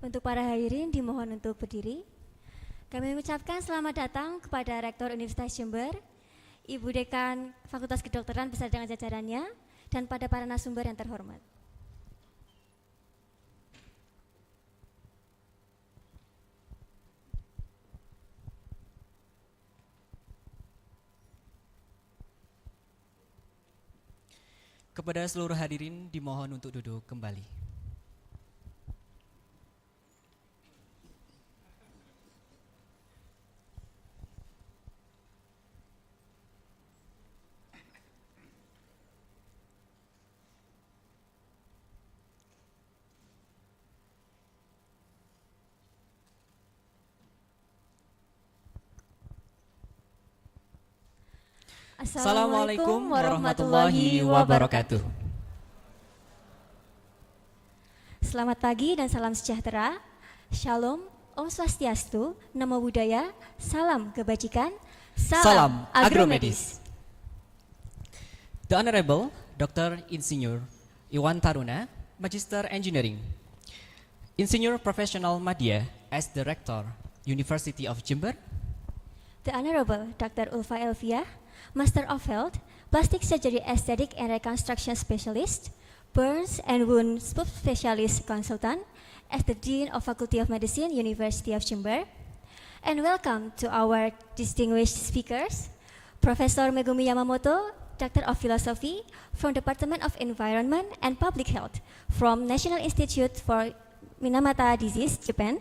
Untuk para hadirin dimohon untuk berdiri. Kami mengucapkan selamat datang kepada Rektor Universitas Jember, Ibu Dekan Fakultas Kedokteran beserta dengan jajarannya, dan pada para narasumber yang terhormat. Kepada seluruh hadirin dimohon untuk duduk kembali. Assalamualaikum warahmatullahi wabarakatuh. Selamat pagi dan salam sejahtera. Shalom, Om Swastiastu, Namo Buddhaya, salam kebajikan, salam agromedis. The Honorable Dr. Insinyur Iwan Taruna, Magister Engineering, Insinyur Profesional Madya as the Rector, University of Jember. The Honorable Dr. Ulfa Elvia, Master of Health, Plastic Surgery Aesthetic and Reconstruction Specialist, Burns and Wound Subspecialist Consultant as the Dean of Faculty of Medicine, University of Jember. And welcome to our distinguished speakers, Professor Megumi Yamamoto, Doctor of Philosophy from Department of Environment and Public Health from National Institute for Minamata Disease, Japan.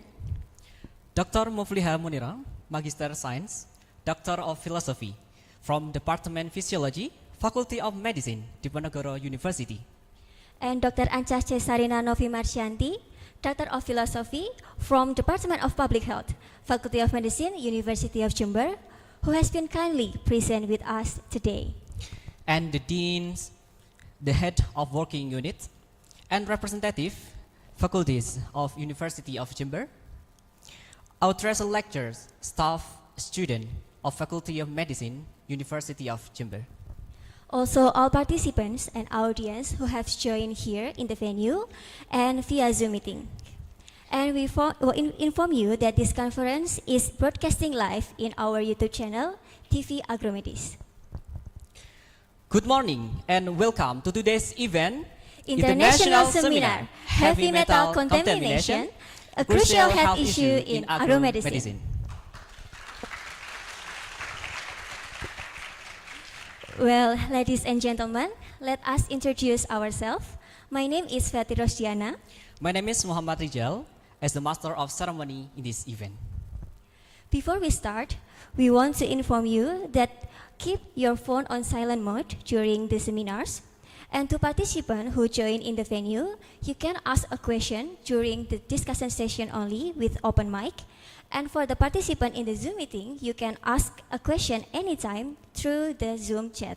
Dr. Mufliha Munira, Magister Science, Doctor of Philosophy from Department Physiology, Faculty of Medicine, Diponegoro University. And Dr. Ancas Cesarina Novi Marsyanti, Doctor of Philosophy from Department of Public Health, Faculty of Medicine, University of Jember, who has been kindly present with us today. And the Deans, the Head of Working Unit, and representative faculties of University of Jember, our treasured lecturers, staff, student of Faculty of Medicine, University of Jember. Also, all participants and audience who have joined here in the venue and via Zoom meeting. And we inform you that this conference is broadcasting live in our YouTube channel, TV Agromedicine. Good morning and welcome to today's event, International Seminar, Heavy Metal Contamination, a crucial health issue in agromedicine. Well, ladies and gentlemen, let us introduce ourselves. My name is Fati Rosdiana. My name is Muhammad Rijal, as the Master of Ceremony in this event. Before we start, we want to inform you that keep your phone on silent mode during the seminars. And to participants who join in the venue, you can ask a question during the discussion session only with open mic. And for the participant in the Zoom meeting, you can ask a question anytime through the Zoom chat.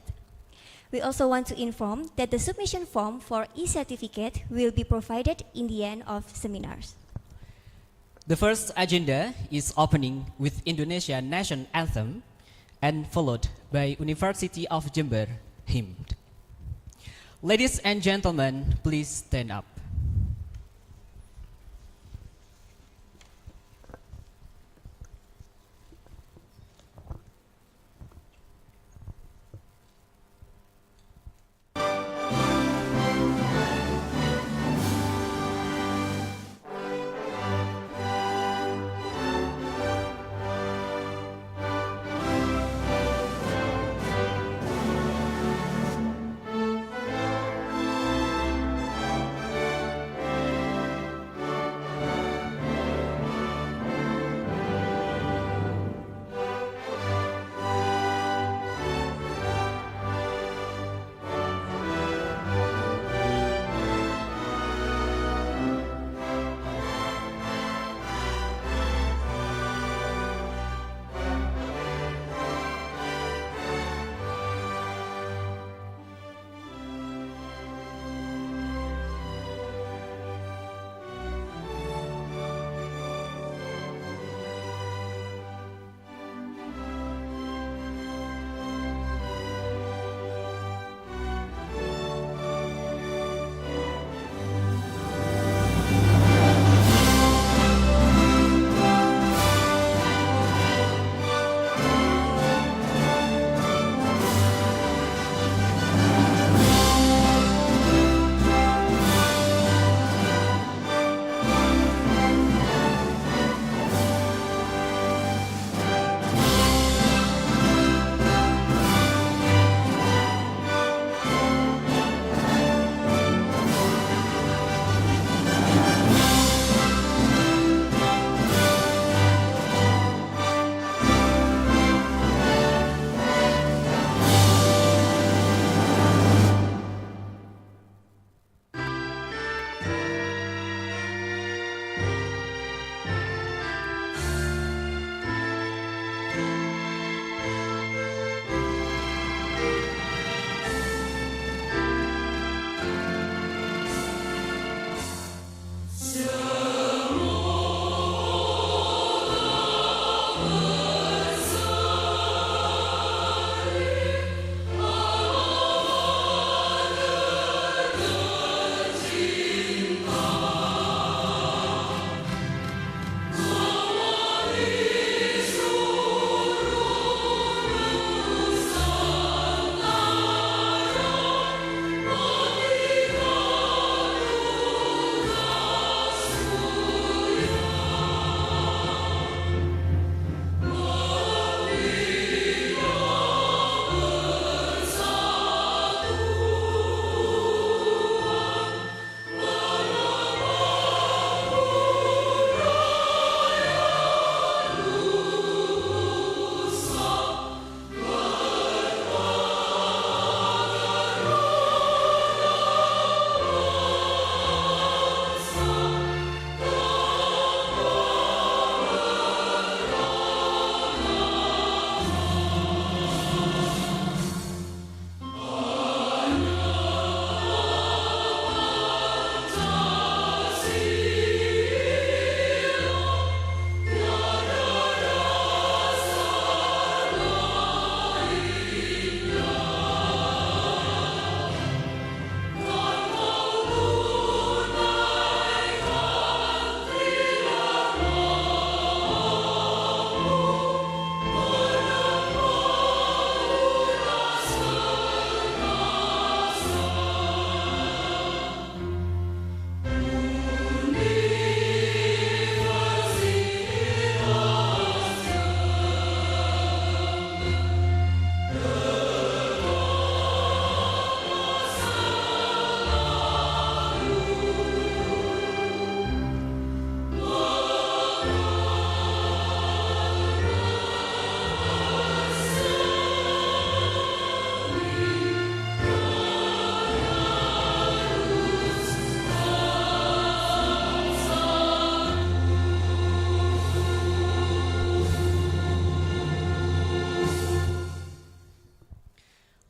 We also want to inform that the submission form for e-certificate will be provided in the end of seminars. The first agenda is opening with Indonesia National Anthem and followed by University of Jember hymn. Ladies and gentlemen, please stand up.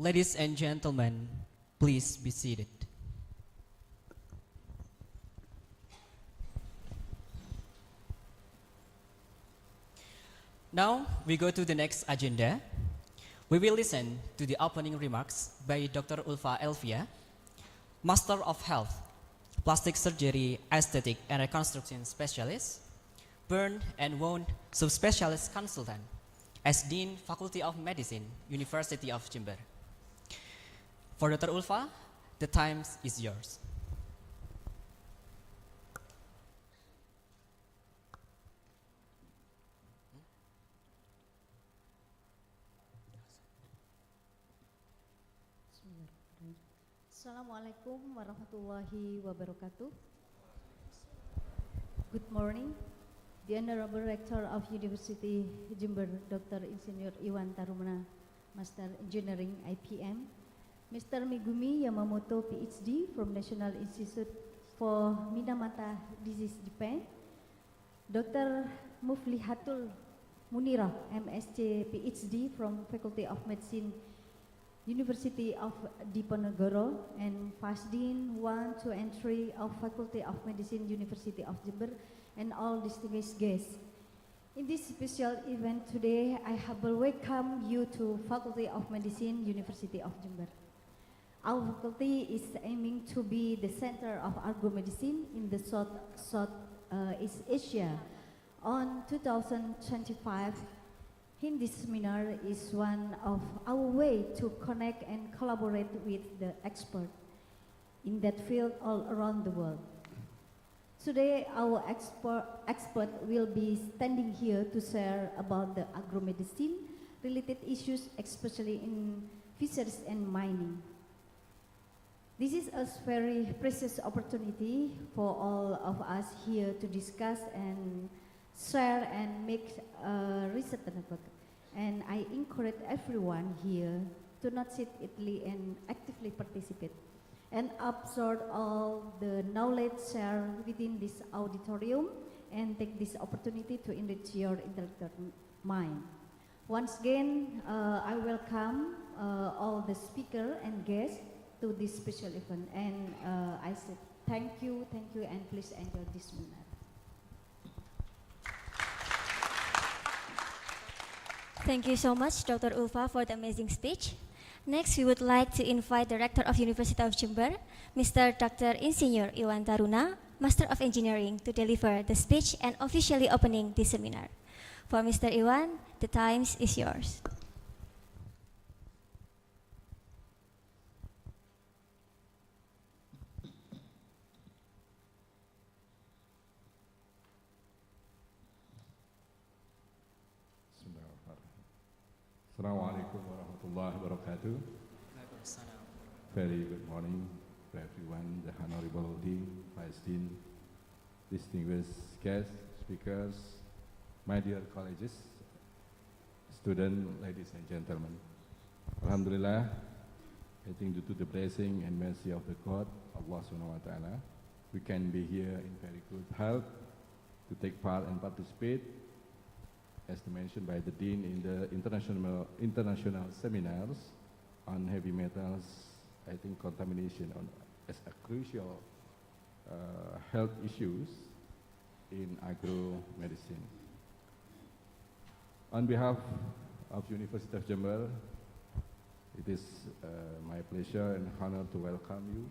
Ladies and gentlemen, please be seated. Now we go to the next agenda. We will listen to the opening remarks by Dr. Ulfa Elvia, Master of Health, Plastic Surgery, Aesthetic and Reconstruction Specialist, Burn and Wound Subspecialist Consultant, as Dean Faculty of Medicine, University of Jember. For Dr. Ulfa, the time is yours. Assalamualaikum warahmatullahi wabarakatuh. Good morning. The Honorable Rector of University Jember, Dr. Insinyur Iwan Tarumna, Master Engineering IPM, Mr. Megumi Yamamoto, PhD from National Institute for Minamata Disease, Japan, Dr. Muflihatul Munirah, MSc, PhD from Faculty of Medicine, University of Diponegoro, and Vice Dean 1, 2, and 3 of Faculty of Medicine, University of Jember, and all distinguished guests. In this special event today, I humble welcome you to Faculty of Medicine, University of Jember. Our faculty is aiming to be the center of Agromedicine in the Southeast Asia. On 2025, in this seminar is one of our way to connect and collaborate with the expert in that field all around the world. Today, our expert will be standing here to share about the agromedicine related issues, especially in fisheries and mining. This is a very precious opportunity for all of us here to discuss and share and make research network. And I encourage everyone here to not sit idly and actively participate and absorb all the knowledge shared within this auditorium and take this opportunity to enrich your intellectual mind. Once again, I welcome all the speakers and guests to this special event, and I said thank you, and please enjoy this seminar. Thank you so much, Dr. Ulfa, for the amazing speech. Next, we would like to invite the Rector of University of Jember, Mr. Dr. Insinyur Iwan Taruna, Master of Engineering, to deliver the speech and officially opening this seminar. For Mr. Iwan, the time is yours. Assalamualaikum warahmatullahi wabarakatuh. Very good morning to everyone, the Honorable Dean, Vice Dean, distinguished guests, speakers, my dear colleagues, students, ladies and gentlemen. Alhamdulillah, I think due to the blessing and mercy of the God, Allah Subhanahu wa Ta'ala, we can be here in very good health to take part and participate, as mentioned by the Dean, in the international seminars on heavy metals, I think contamination as a crucial health issues in agromedicine. On behalf of University of Jember, it is my pleasure and honor to welcome you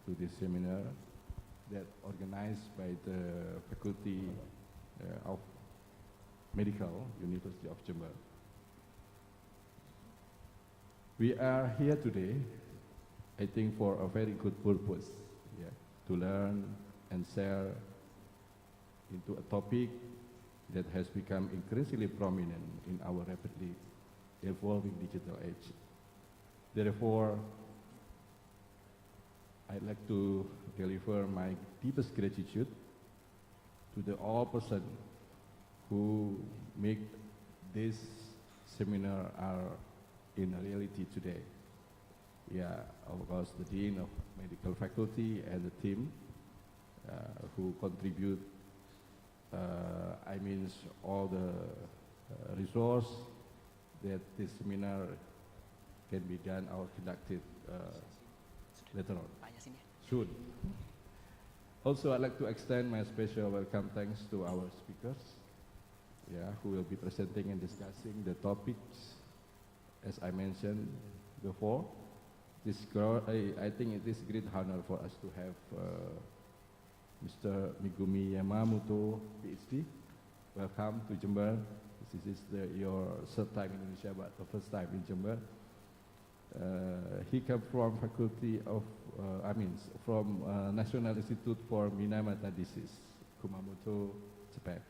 to this seminar that organized by the Faculty of Medical, University of Jember. We are here today, I think, for a very good purpose, to learn and share into a topic that has become increasingly prominent in our rapidly evolving digital age. Therefore, I'd like to deliver my deepest gratitude to the all person who make this seminar are in reality today. Of course, the Dean of Medical Faculty and the team who contribute, all the resource that this seminar can be done or conducted later on, Tanya sini. soon. Also, I'd like to extend my special welcome thanks to our speakers, who will be presenting and discussing the topics, as I mentioned before. I think it is a great honor for us to have Mr. Megumi Yamamoto, PhD. Welcome to Jember. This is your third time in Indonesia, but the first time in Jember. He came from from National Institute for Minamata Disease, Kumamoto, Japan.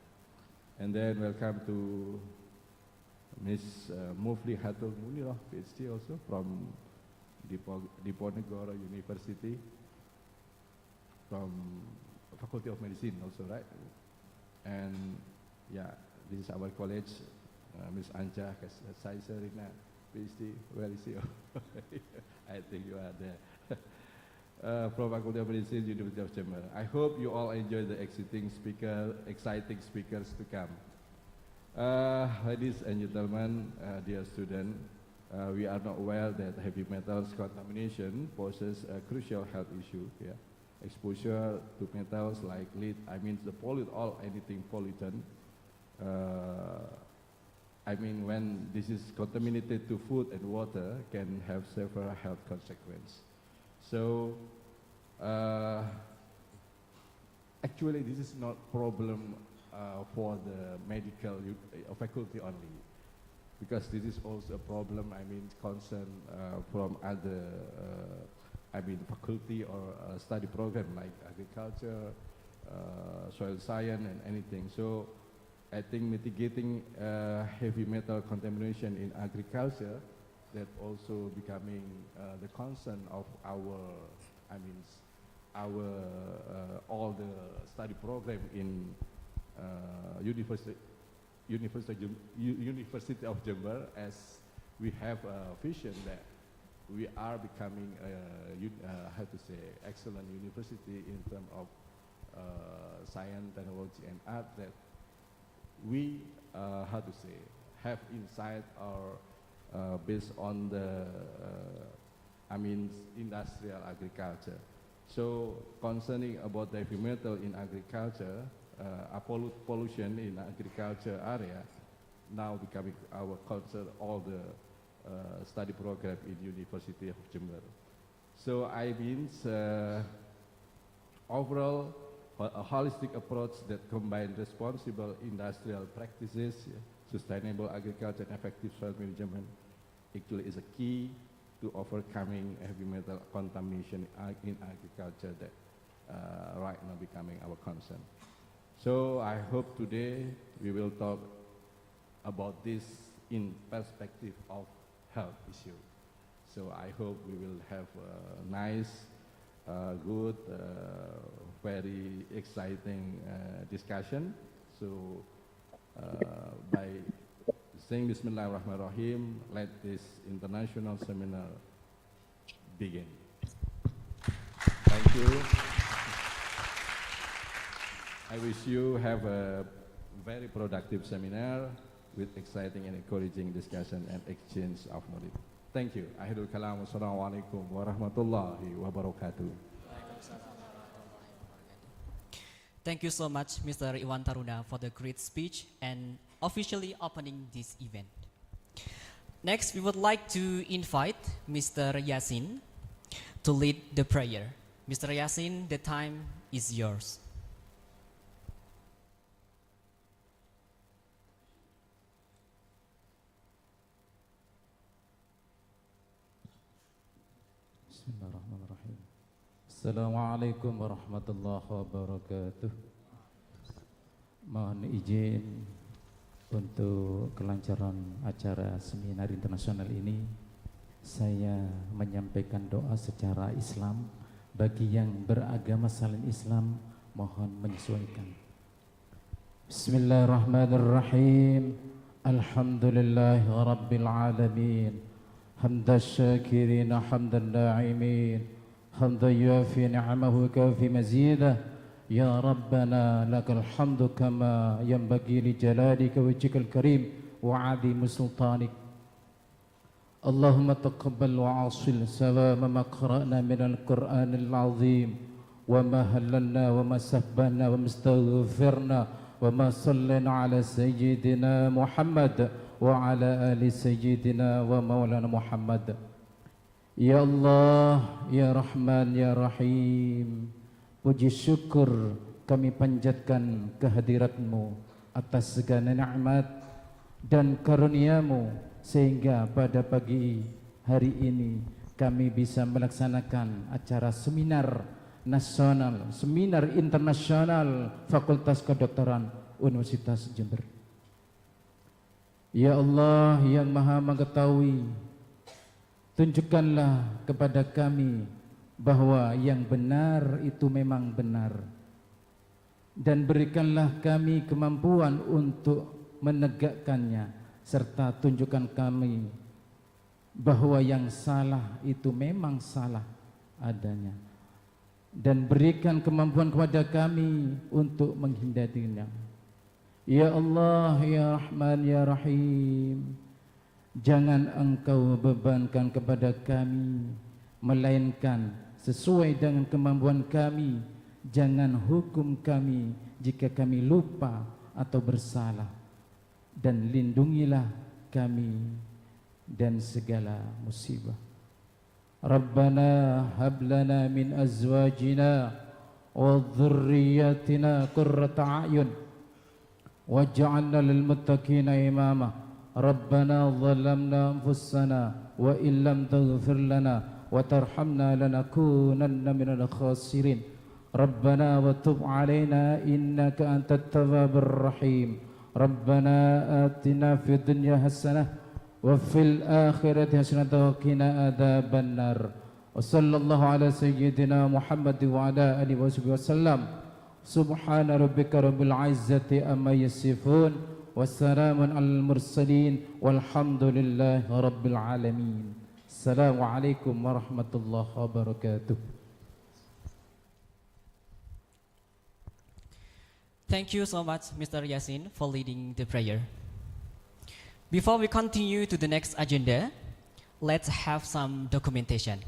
And then welcome to Ms. Mufli Hatul Munirah, PhD also from Diponegoro University, from Faculty of Medicine also, right? And this is our college, Ms. Anja Kaiserina, PhD. Where is you? I think you are there. From Faculty of Medicine, University of Jember. I hope you all enjoy the exciting speakers to come. Ladies and gentlemen, dear students, we are not aware that heavy metals contamination poses a crucial health issue. Exposure to metals like lead, anything pollutant. When this is contaminated to food and water, can have several health consequences. So, actually, this is not problem for the medical faculty only, because this is also a problem, concern from other, faculty or study program like agriculture, soil science and anything. So, I think mitigating heavy metal contamination in agriculture, that also becoming the concern of our, all the study program in University of Jember, as we have a vision that we are becoming excellent university in terms of science, technology, and art, that we have insight or based on the industrial agriculture. So concerning about the heavy metal in agriculture, pollution in agriculture area now becoming our concern, all the study program in University of Jember. So overall, a holistic approach that combines responsible industrial practices, sustainable agriculture, and effective soil management actually is a key to overcoming heavy metal contamination in agriculture that right now becoming our concern. So I hope today we will talk about this in perspective of health issue. So I hope we will have a nice, good, very exciting discussion. So by saying Bismillahirrahmanirrahim, let this international seminar begin. Thank you. I wish you have a very productive seminar with exciting and encouraging discussion and exchange of knowledge. Thank you. Akhirul kalam. Wassalamualaikum warahmatullahi wabarakatuh. Thank you so much, Mr. Iwan Taruna, for the great speech and officially opening this event. Next, we would like to invite Mr. Yasin to lead the prayer. Mr. Yasin, the time is yours. Bismillahirrahmanirrahim. Assalamualaikum warahmatullahi wabarakatuh. Mohon izin untuk kelancaran acara seminar internasional ini, saya menyampaikan doa secara Islam. Bagi yang beragama selain Islam, mohon menyesuaikan. Bismillahirrahmanirrahim. Alhamdulillahi rabbil alamin. Hamdan syakirin, hamdan na'imin, hamdan yuafi ni'amahu kafi mazidah. Ya Rabbana lakal hamdu kama yanbaghi li jalalika wajhikal karim wa 'azimi sultanik. اللهم تقبل وعاصل سوام ما قرأنا من القرآن العظيم وما هللنا وما سبحنا وما استغفرنا وما صلينا على سيدنا محمد وعلى آل سيدنا ومولانا محمد. Ya Allah, Ya Rahman, Ya Rahim, puji syukur kami panjatkan kehadirat-Mu atas segala nikmat dan karunia-Mu sehingga pada pagi hari ini kami bisa melaksanakan acara seminar nasional, seminar internasional Fakultas Kedokteran Universitas Jember. Ya Allah yang Maha Mengetahui, tunjukkanlah kepada kami bahwa yang benar itu memang benar, dan berikanlah kami kemampuan untuk menegakkannya, serta tunjukkan kami bahwa yang salah itu memang salah adanya, dan berikan kemampuan kepada kami untuk menghindarinya. Ya Allah, Ya Rahman, Ya Rahim, jangan Engkau bebankan kepada kami, melainkan sesuai dengan kemampuan kami. Jangan hukum kami jika kami lupa atau bersalah, dan lindungilah kami dan segala musibah. Rabbana hab lana min azwajina wa dhurriyyatina qurrata a'yun waj'alna lil muttaqina imama. Rabbana zalamna anfusana wa illam taghfir lana wa tarhamna lanakunanna minal khasirin. Rabbana wa tub alaina innaka antat tawwabur rahim. Rabbana atina fid dunya hasanah wa fil akhirati hasanah wa qina adzaban nar. Wa sallallahu ala sayyidina Muhammad wa ala alihi wasallam. Subhana rabbika rabbil izzati amma yasifun wa salamun alal mursalin walhamdulillahi rabbil alamin. Assalamualaikum warahmatullahi wabarakatuh. Thank you so much, Mr. Yasin, for leading the prayer. Before we continue to the next agenda, let's have some documentation.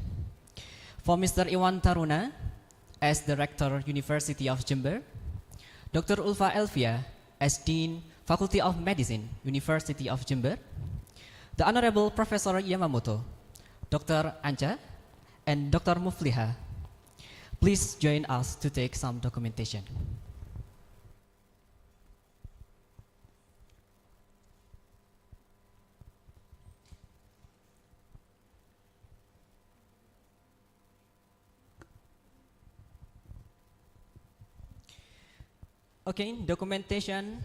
For Mr. Iwan Taruna, as Director, University of Jember, Dr. Ulfa Elvia, as Dean, Faculty of Medicine, University of Jember, the Honorable Professor Yamamoto, Dr. Ancha, and Dr. Mufliha. Please join us to take some documentation. Okay, documentation.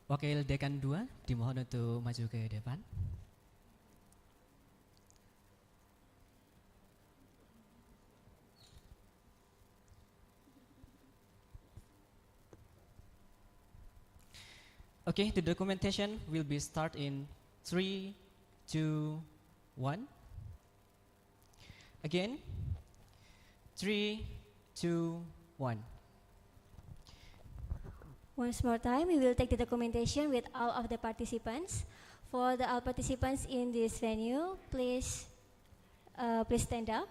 Wakil Dekan 2 dimohon untuk maju ke depan. Okay, the documentation will be start in 3, 2, 1. Again, 3, 2, 1. Once more time, we will take the documentation with all of the participants. For the all participants in this venue, please stand up.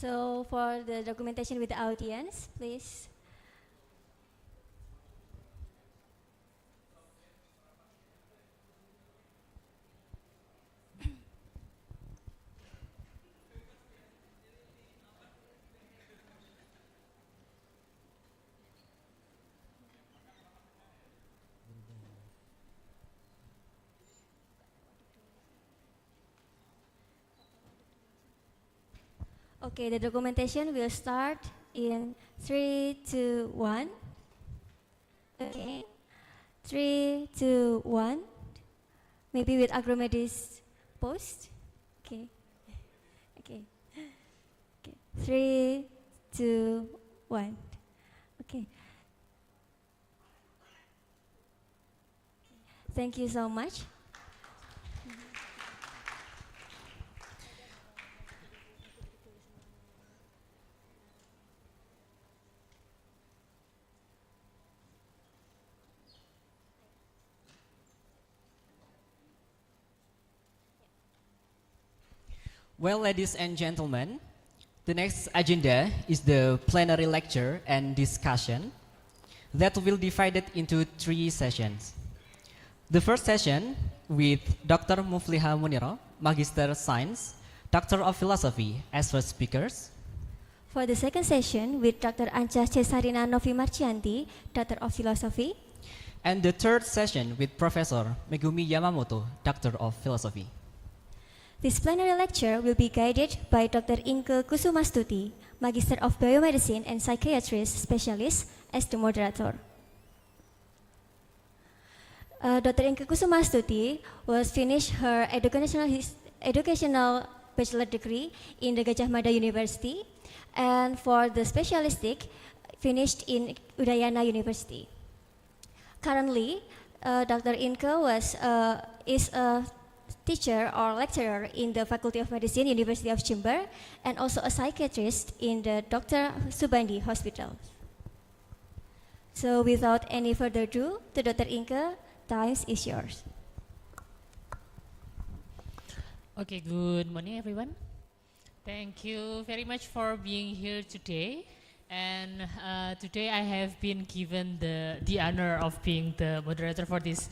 So for the documentation with the audience, please. Okay, the documentation will start in 3, 2, 1. Okay, 3, 2, 1. Maybe with Agromedicine post. Okay, okay, okay. 3, 2, 1. Okay. Thank you so much. Well, ladies and gentlemen, the next agenda is the plenary lecture and discussion that will be divided into 3 sessions. The first session with Dr. Mufliha Muniro, Magister Science, Doctor of Philosophy as first speakers. For the second session with Dr. Anca Cesarina Novi Marcianti, Doctor of Philosophy. And the third session with Professor Megumi Yamamoto, Doctor of Philosophy. This plenary lecture will be guided by Dr. Inke Kusumastuti, Magister of Biomedicine and Psychiatrist Specialist, as the moderator. Dr. Inke Kusumastuti was finished her educational bachelor degree in the Gajah Mada University, and for the specialistic, finished in Udayana University. Currently, Dr. Inke is a teacher or lecturer in the Faculty of Medicine, University of Jember, and also a psychiatrist in the Dr. Subandi Hospital. So without any further ado, to Dr. Inke, time is yours. Okay, good morning everyone. Thank you very much for being here today. And today I have been given the honor of being the moderator for this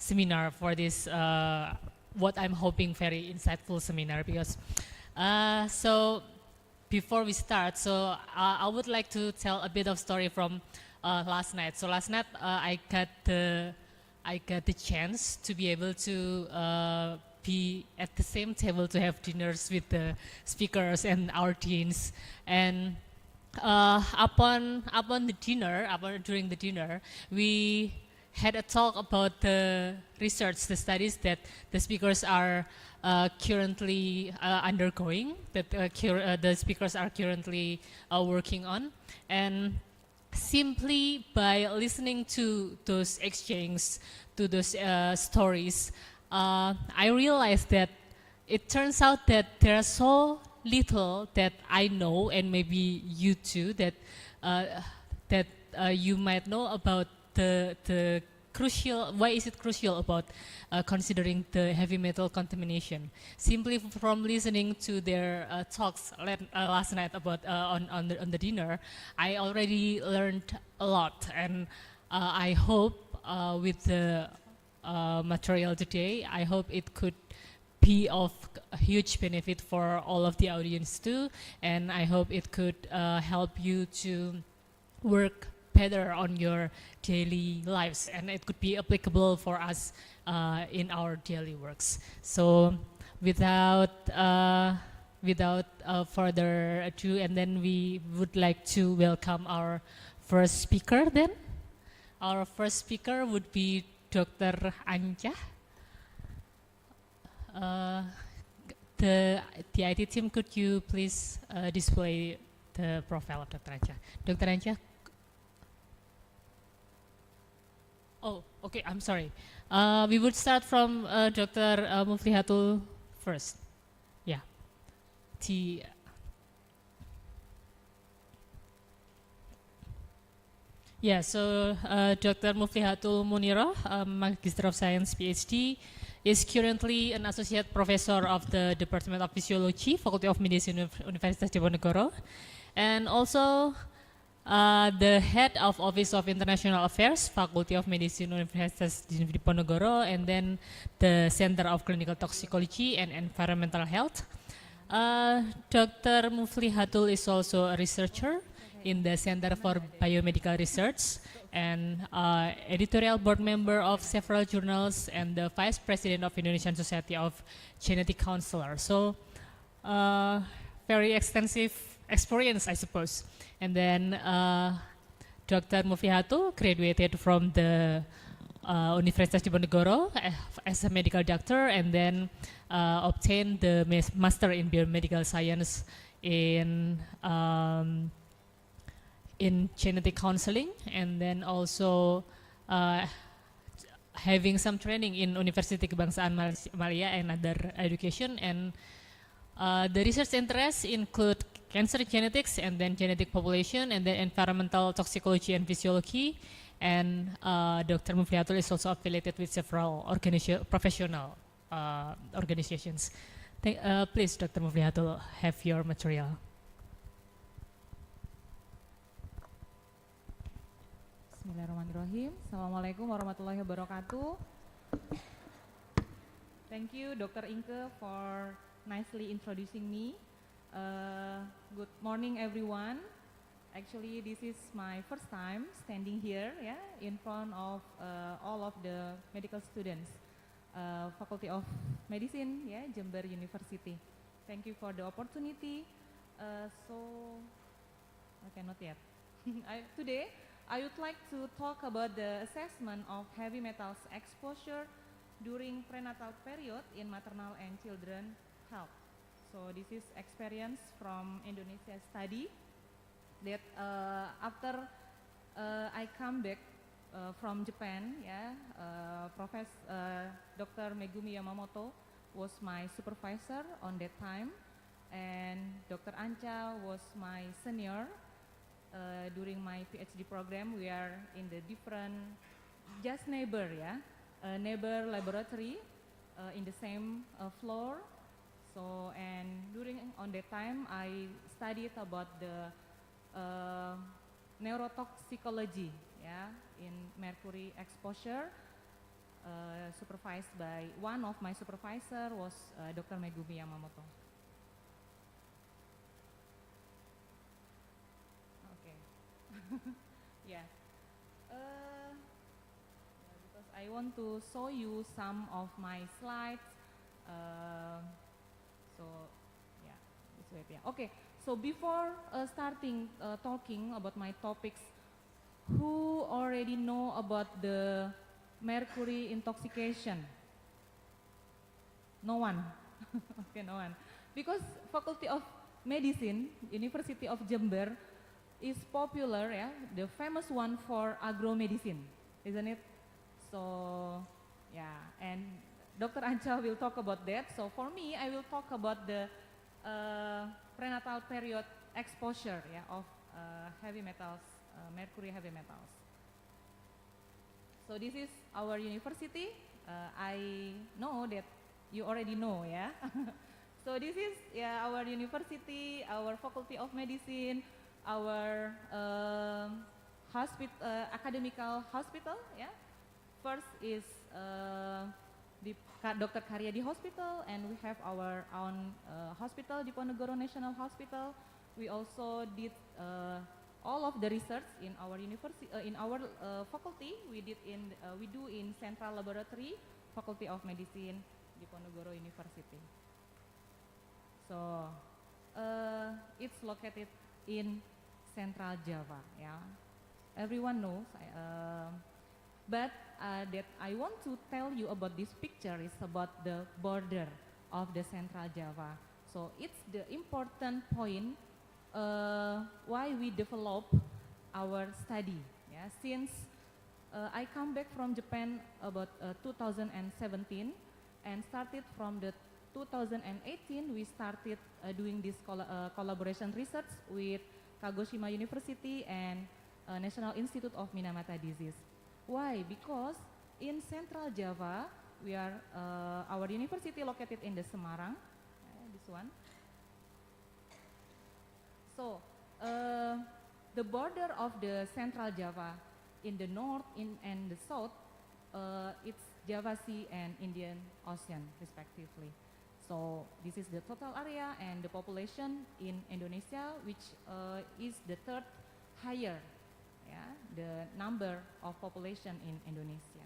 seminar, for this what I'm hoping very insightful seminar, because so before we start, so I would like to tell a bit of story from last night. So last night I got the chance to be able to be at the same table to have dinners with the speakers and our deans. And during the dinner, we had a talk about the research, the studies that the speakers are currently undergoing, that the speakers are currently working on. And simply by listening to those exchanges, to those stories, I realized that it turns out that there are so little that I know, and maybe you too, that you might know about the crucial, why is it crucial about considering the heavy metal contamination. Simply from listening to their talks last night about on the dinner, I already learned a lot, and I hope with the material today, I hope it could be of a huge benefit for all of the audience too, and I hope it could help you to work better on your daily lives, and it could be applicable for us in our daily works. So without further ado, and then we would like to welcome our first speaker then. Our first speaker would be Dr. Anca. The IT team, could you please display the profile of Dr. Anca? Dr. Anca? Oh, okay, I'm sorry. We would start from Dr. Muflihatul first. Yeah. Yeah, so Dr. Muflihatul Muniro, Magister of Science, PhD, is currently an associate professor of the Department of Physiology, Faculty of Medicine, Universitas Diponegoro, and also the head of Office of International Affairs, Faculty of Medicine, Universitas Diponegoro, and then the Center of Clinical Toxicology and Environmental Health. Dr. Muflihatul is also a researcher in the Center for Biomedical Research, and editorial board member of several journals, and the vice president of Indonesian Society of Genetic Counselors. So very extensive experience, I suppose. And then Dr. Muflihatul graduated from the Universitas Diponegoro as a medical doctor, and then obtained the master in biomedical science in genetic counseling, and then also having some training in University Kebangsaan Malaysia and other education. And the research interests include cancer genetics, and then genetic population, and then environmental toxicology and physiology. And Dr. Muflihatul is also affiliated with several professional organizations. Please, Dr. Muflihatul, have your material. Bismillahirrahmanirrahim. Assalamualaikum warahmatullahi wabarakatuh. Thank you, Dr. Inke, for nicely introducing me. Good morning, everyone. Actually, this is my first time standing here, in front of all of the medical students, Faculty of Medicine, Jember University. Thank you for the opportunity. So, I cannot yet. Today, I would like to talk about the assessment of heavy metals exposure during prenatal period in maternal and children health. So this is experience from Indonesia study that after I come back from Japan, Dr. Megumi Yamamoto was my supervisor on that time, and Dr. Ancha was my senior. During my PhD program, we are in the different, just neighbor, neighbor laboratory in the same floor. So, and on that time, I studied about the neurotoxicology, in mercury exposure, supervised by one of my supervisor was Dr. Megumi Yamamoto. Because I want to show you some of my slides. Okay. So before starting talking about my topics, who already know about the mercury intoxication? No one. Okay, no one. Because Faculty of Medicine, University of Jember, is popular, the famous one for agromedicine, isn't it? So, and Dr. Ancha will talk about that. So for me, I will talk about the prenatal period exposure, of heavy metals, mercury heavy metals. So this is our university. I know that you already know, So this is our university, our Faculty of Medicine, our academical hospital, First is the Dr. Karyadi Hospital, and we have our own hospital, Diponegoro National Hospital. We also did all of the research in our university, in our faculty. We do in Central Laboratory, Faculty of Medicine, Diponegoro University. So it's located in Central Java, Everyone knows, but that I want to tell you about this picture is about the border of the Central Java. So it's the important point why we develop our study. Since I come back from Japan about 2017 and started from the 2018, we started doing this collaboration research with Kagoshima University and National Institute of Minamata Disease. Why? Because in Central Java, we are our university located in the Semarang, this one. So the border of the Central Java in the north and the south, it's Java Sea and Indian Ocean respectively. So this is the total area and the population in Indonesia, which is the third higher, the number of population in Indonesia.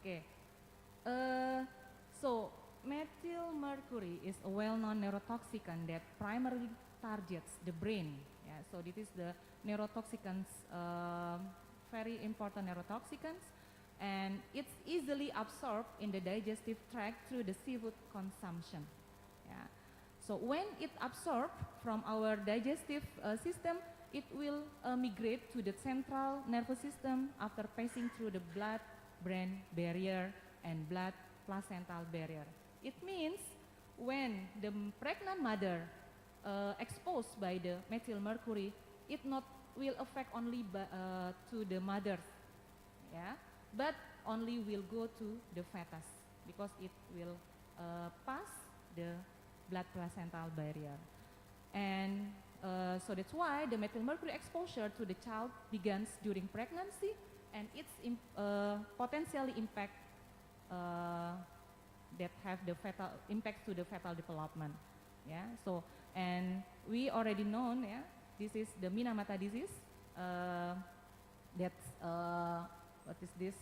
Okay. So methyl mercury is a well-known neurotoxicant that primarily targets the brain. Yeah, so this is the neurotoxicants, very important neurotoxicants, and it's easily absorbed in the digestive tract through the seafood consumption. Yeah. So when it absorbed from our digestive system, it will migrate to the central nervous system after passing through the blood-brain barrier and blood-placental barrier. It means when the pregnant mother exposed by the methyl mercury, it not will affect only to the mother, yeah, but only will go to the fetus because it will pass the blood placental barrier. And so that's why the methyl mercury exposure to the child begins during pregnancy, and it's potentially impact that have the fetal impact to the fetal development. Yeah. So and we already known, yeah, this is the Minamata disease. That's what is this?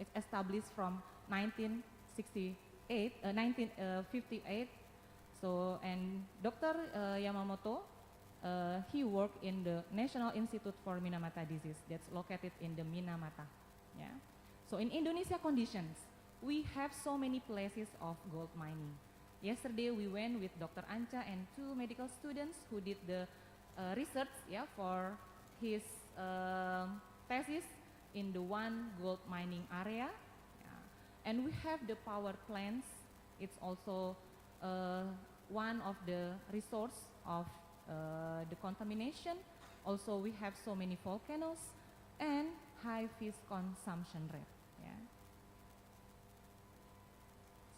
It's established from 1958. So and Dr. Yamamoto, he worked in the National Institute for Minamata Disease that's located in the Minamata. Yeah. So in Indonesia conditions, we have so many places of gold mining. Yesterday we went with Dr. Ancha and 2 medical students who did the research, yeah, for his thesis in the one gold mining area. Yeah. And we have the power plants. It's also one of the resource of the contamination. Also we have so many volcanoes and high fish consumption rate. Yeah.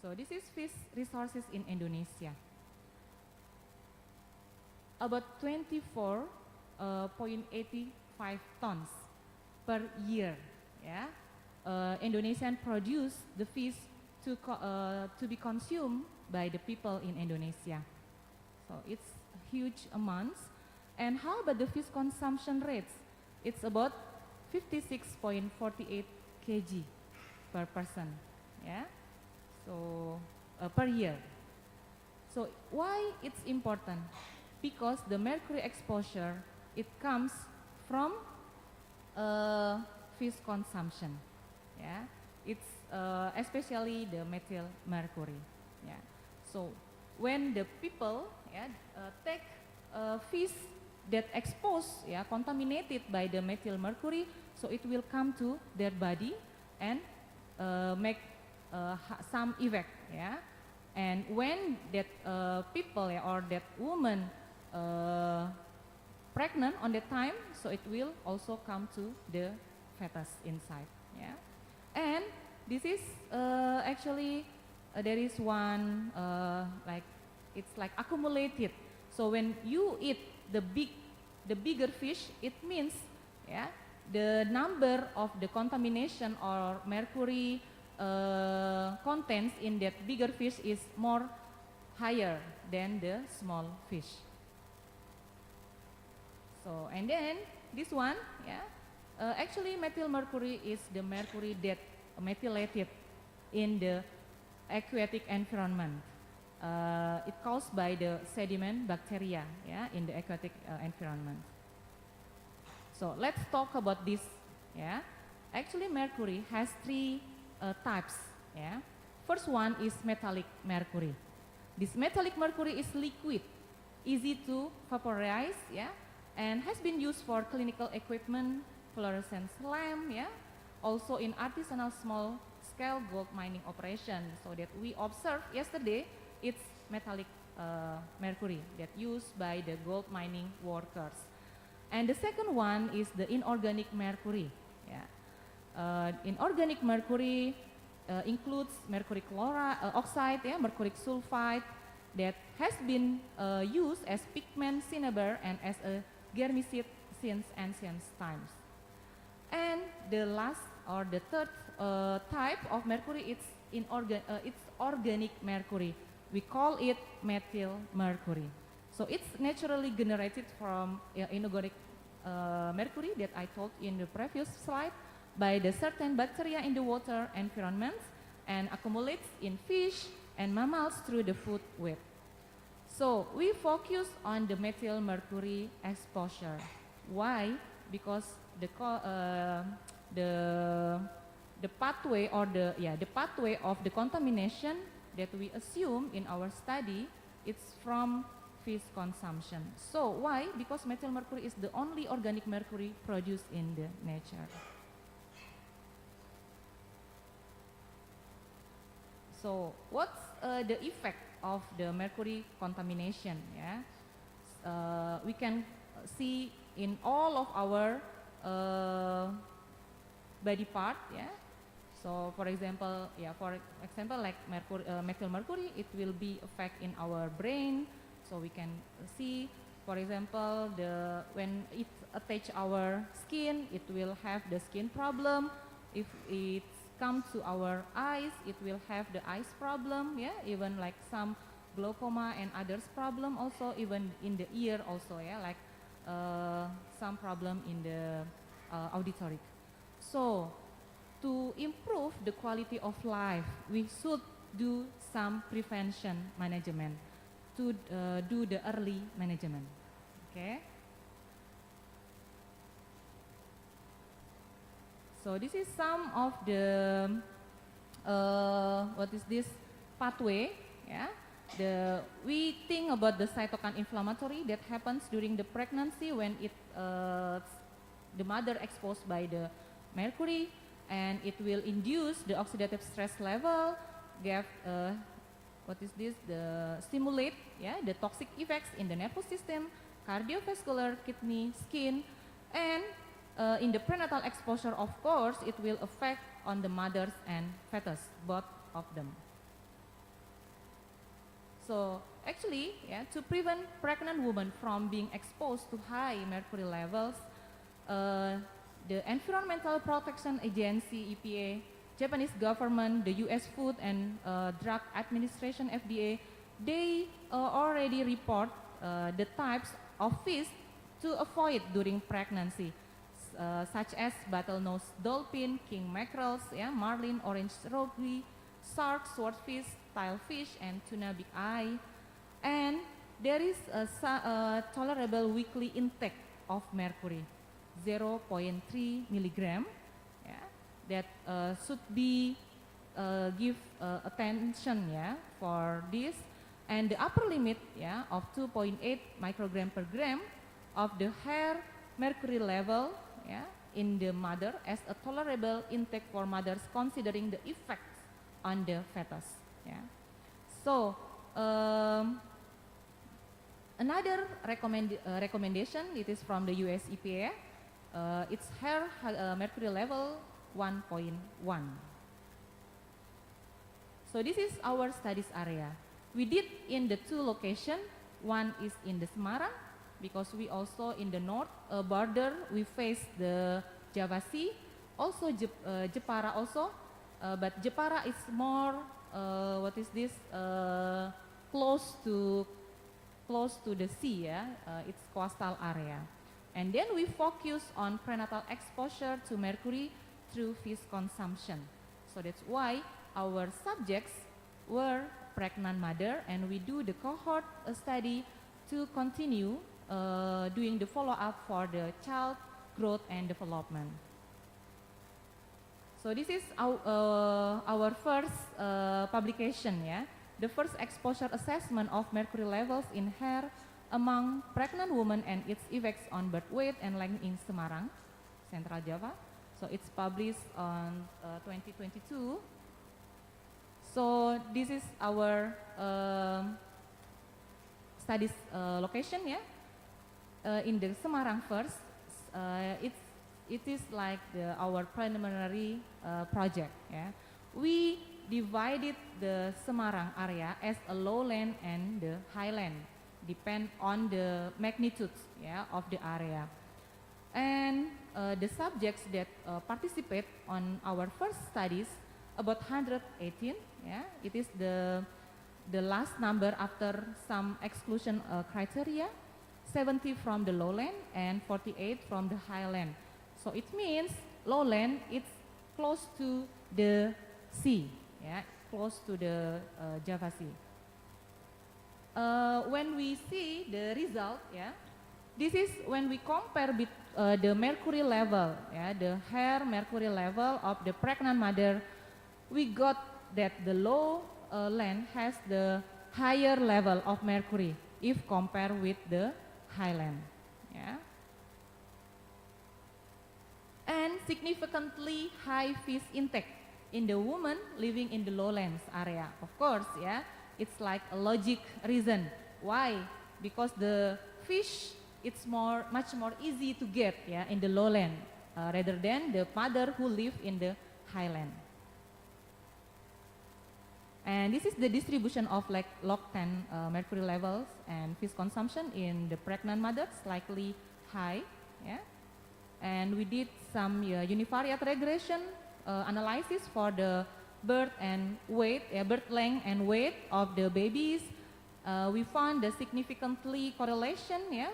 So this is fish resources in Indonesia. About 24.85 tons per year. Yeah, Indonesian produce the fish to be consumed by the people in Indonesia. So it's huge amounts. And how about the fish consumption rates? It's about 56.48 kg per person. Yeah. So per year. So why it's important? Because the mercury exposure, it comes from fish consumption. Yeah, it's especially the methyl mercury. Yeah. So when the people, yeah, take fish that exposed, yeah, contaminated by the methyl mercury, so it will come to their body and make some effect, yeah. And when that people, yeah, or that woman pregnant on that time, so it will also come to the fetus inside, yeah. And this is actually there is one like it's like accumulated. So when you eat the bigger fish, it means, yeah, the number of the contamination or mercury contents in that bigger fish is more higher than the small fish. So and then this one, yeah, actually methyl mercury is the mercury that methylated in the aquatic environment. It caused by the sediment bacteria, yeah, in the aquatic environment. So let's talk about this, yeah. Actually mercury has 3 types, yeah. First one is metallic mercury. This metallic mercury is liquid, easy to vaporize, yeah, and has been used for clinical equipment, fluorescence lamp, yeah, also in artisanal small scale gold mining operation. So that we observed yesterday, it's metallic mercury that used by the gold mining workers. And the second one is the inorganic mercury. Yeah. Inorganic mercury includes mercury oxide, yeah, mercuric sulfide that has been used as pigment cinnabar and as a germicide since ancient times. And the last or the third type of mercury, it's organic mercury. We call it methyl mercury. So it's naturally generated from inorganic mercury that I told in the previous slide, by the certain bacteria in the water environment and accumulates in fish and mammals through the food web. So we focus on the methyl mercury exposure. Why? Because the pathway or the pathway of the contamination that we assume in our study, it's from fish consumption. So why? Because methyl mercury is the only organic mercury produced in the nature. So what's the effect of the mercury contamination? Yeah, we can see in all of our body part. Yeah. So for example, like methyl mercury, it will be affect in our brain. So we can see, for example, when it attach our skin, it will have the skin problem. If it comes to our eyes, it will have the eyes problem. Yeah, even like some glaucoma and others problem also, even in the ear also. Yeah, like some problem in the auditory. So to improve the quality of life, we should do some prevention management to do the early management. Okay. So this is some of the what is this pathway? Yeah. We think about the cytokine inflammatory that happens during the pregnancy when the mother exposed by the mercury, and it will induce the oxidative stress level, stimulate the toxic effects in the nervous system, cardiovascular, kidney, skin, and in the prenatal exposure, of course, it will affect on the mothers and fetus, both of them. So actually, to prevent pregnant women from being exposed to high mercury levels, the Environmental Protection Agency, EPA, Japanese government, the US Food and Drug Administration, FDA, they already report the types of fish to avoid during pregnancy, such as bottlenose dolphin, king mackerels, marlin, orange roguey, shark, swordfish, tilefish, and tuna big eye. And there is a tolerable weekly intake of mercury, 0.3 milligram, that should be give attention for this, and the upper limit of 2.8 microgram per gram of the hair mercury level in the mother as a tolerable intake for mothers considering the effects on the fetus. So another recommendation, it is from the US EPA. Its hair mercury level 1.1. So this is our studies area. We did in the two locations. One is in the Semarang, because we also in the north border we face the Java Sea, also Jepara also, but Jepara is more close to the sea, it's coastal area. And then we focus on prenatal exposure to mercury through fish consumption. So that's why our subjects were pregnant mother, and we do the cohort study to continue doing the follow-up for the child growth and development. So this is our first publication, the first exposure assessment of mercury levels in hair among pregnant women and its effects on birth weight and length in Semarang, Central Java. So it's published on 2022. So this is our studies location, in the Semarang first. It is like our preliminary project. We divided the Semarang area as a lowland and the highland, depend on the magnitude of the area. And the subjects that participate on our first studies, about 118, it is the last number after some exclusion criteria, 70 from the lowland and 48 from the highland. So it means lowland, it's close to the sea, yeah, close to the Java Sea. When we see the result, yeah, this is when we compare the mercury level, yeah, the hair mercury level of the pregnant mother, we got that the low land has the higher level of mercury if compared with the highland, yeah. And significantly high fish intake in the woman living in the lowlands area. Of course, yeah, it's like a logic reason. Why? Because the fish, it's much more easy to get, yeah, in the lowland rather than the mother who live in the highland. And this is the distribution of like log 10 mercury levels and fish consumption in the pregnant mothers, slightly high, yeah. And we did some univariate regression analysis for the birth and weight, birth length and weight of the babies. We found the significantly correlation, yeah,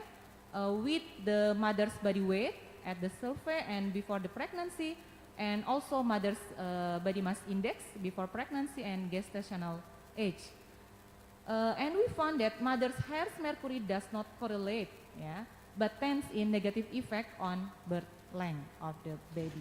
with the mother's body weight at the survey and before the pregnancy, and also mother's body mass index before pregnancy and gestational age. And we found that mother's hair's mercury does not correlate, yeah, but tends in negative effect on birth length of the baby.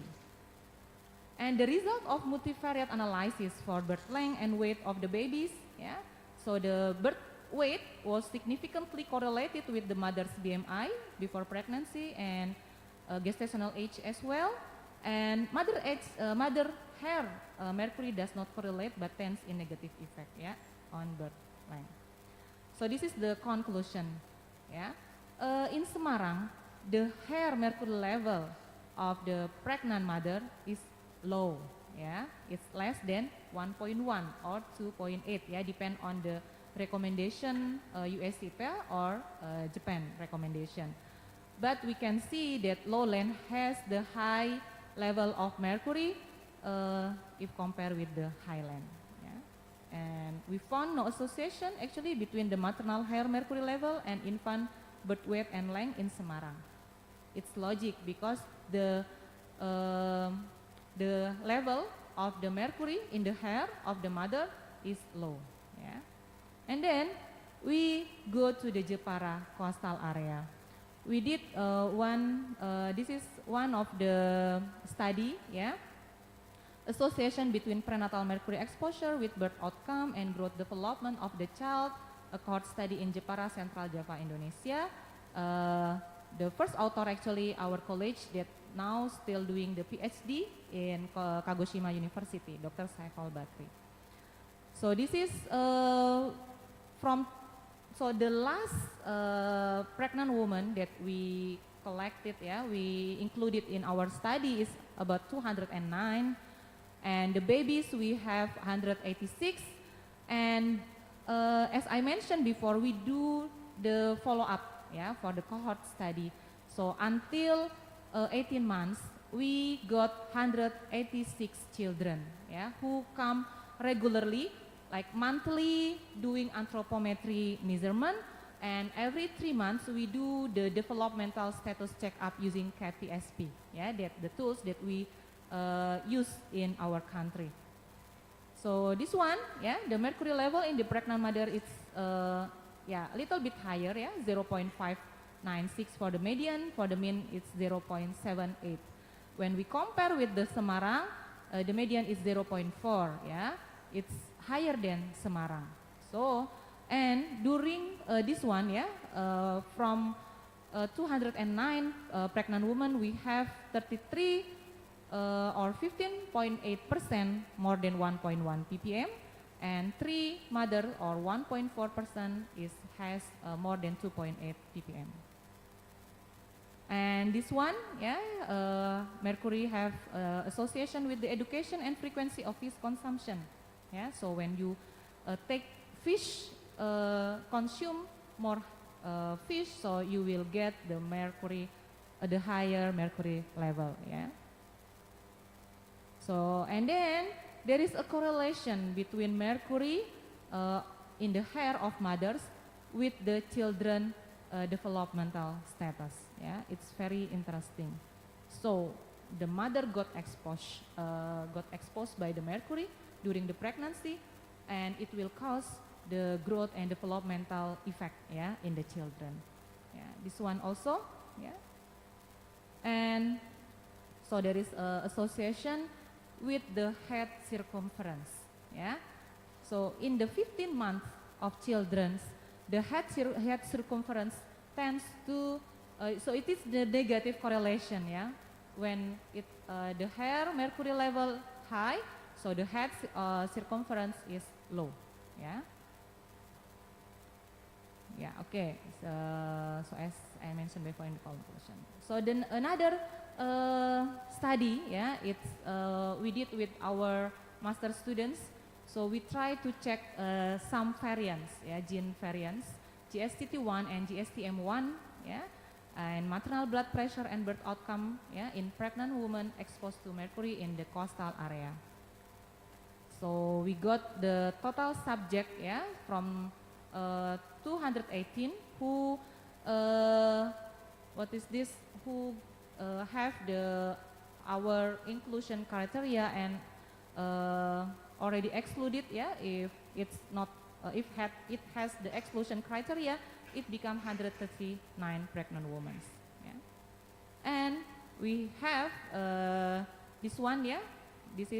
And the result of multivariate analysis for birth length and weight of the babies, yeah, so the birth weight was significantly correlated with the mother's BMI before pregnancy and gestational age as well. And mother hair mercury does not correlate but tends in negative effect, yeah, on birth length. So this is the conclusion, yeah. In Semarang, the hair mercury level of the pregnant mother is low, yeah. It's less than 1.1 or 2.8, yeah, depend on the recommendation USCPA or Japan recommendation. But we can see that lowland has the high level of mercury if compared with the highland, yeah. And we found no association actually between the maternal hair mercury level and infant birth weight and length in Semarang. It's logic because the level of the mercury in the hair of the mother is low, yeah. And then we go to the Jepara coastal area. We did this is one of the study, yeah, association between prenatal mercury exposure with birth outcome and growth development of the child, a cohort study in Jepara, Central Java, Indonesia. The first author actually our college that now still doing the PhD in Kagoshima University, Dr. Saiful Bakri. So this is so the last pregnant woman that we collected, yeah, we included in our study is about 209, and the babies we have 186, and as I mentioned before, we do the follow-up, yeah, for the cohort study. So until 18 months, we got 186 children, yeah, who come regularly, like monthly, doing anthropometry measurement, and every 3 months we do the developmental status check-up using CAT-PSP, yeah, the tools that we use in our country. So this one, yeah, the mercury level in the pregnant mother is yeah, a little bit higher, yeah, 0.596 for the median, for the mean it's 0.78. When we compare with the Semarang, the median is 0.4, yeah, it's higher than Semarang. So, and during this one, yeah, from 209 pregnant women, we have 33 or 15.8% more than 1.1 ppm, and 3 mother or 1.4% has more than 2.8 ppm. And this one, yeah, mercury have association with the education and frequency of fish consumption. Yeah, so when you take fish, consume more fish, so you will get the mercury, the higher mercury level. Yeah. So and then there is a correlation between mercury in the hair of mothers with the children developmental status. Yeah, it's very interesting. So the mother got exposed by the mercury during the pregnancy, and it will cause the growth and developmental effect, yeah, in the children. Yeah, this one also, yeah. And so there is a association with the head circumference, yeah. So in the 15 months of children, the head circumference tends to, so it is the negative correlation, yeah. When the hair mercury level high, so the head circumference is low, yeah. Yeah, okay. So as I mentioned before in the conclusion. So then another study, yeah, it's we did with our master students. So we try to check some variants, yeah, gene variants, GSTT1 and GSTM1, yeah, and maternal blood pressure and birth outcome, yeah, in pregnant women exposed to mercury in the coastal area. So we got the total subject, yeah, from 218 who who have our inclusion criteria and already excluded, yeah, if it's not it has the exclusion criteria, it become 139 pregnant women, yeah. And we have this one, yeah, it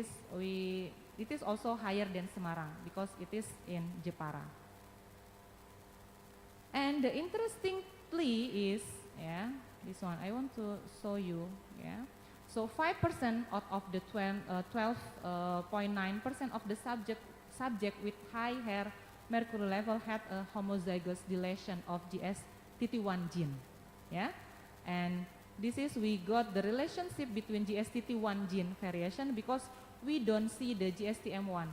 is also higher than Semarang because it is in Jepara. And the interestingly is, yeah, this one I want to show you, yeah. So 5% out of the 12.9% of the subject with high hair mercury level had a homozygous deletion of GSTT1 gene, yeah. And this is we got the relationship between GSTT1 gene variation because we don't see the GSTM1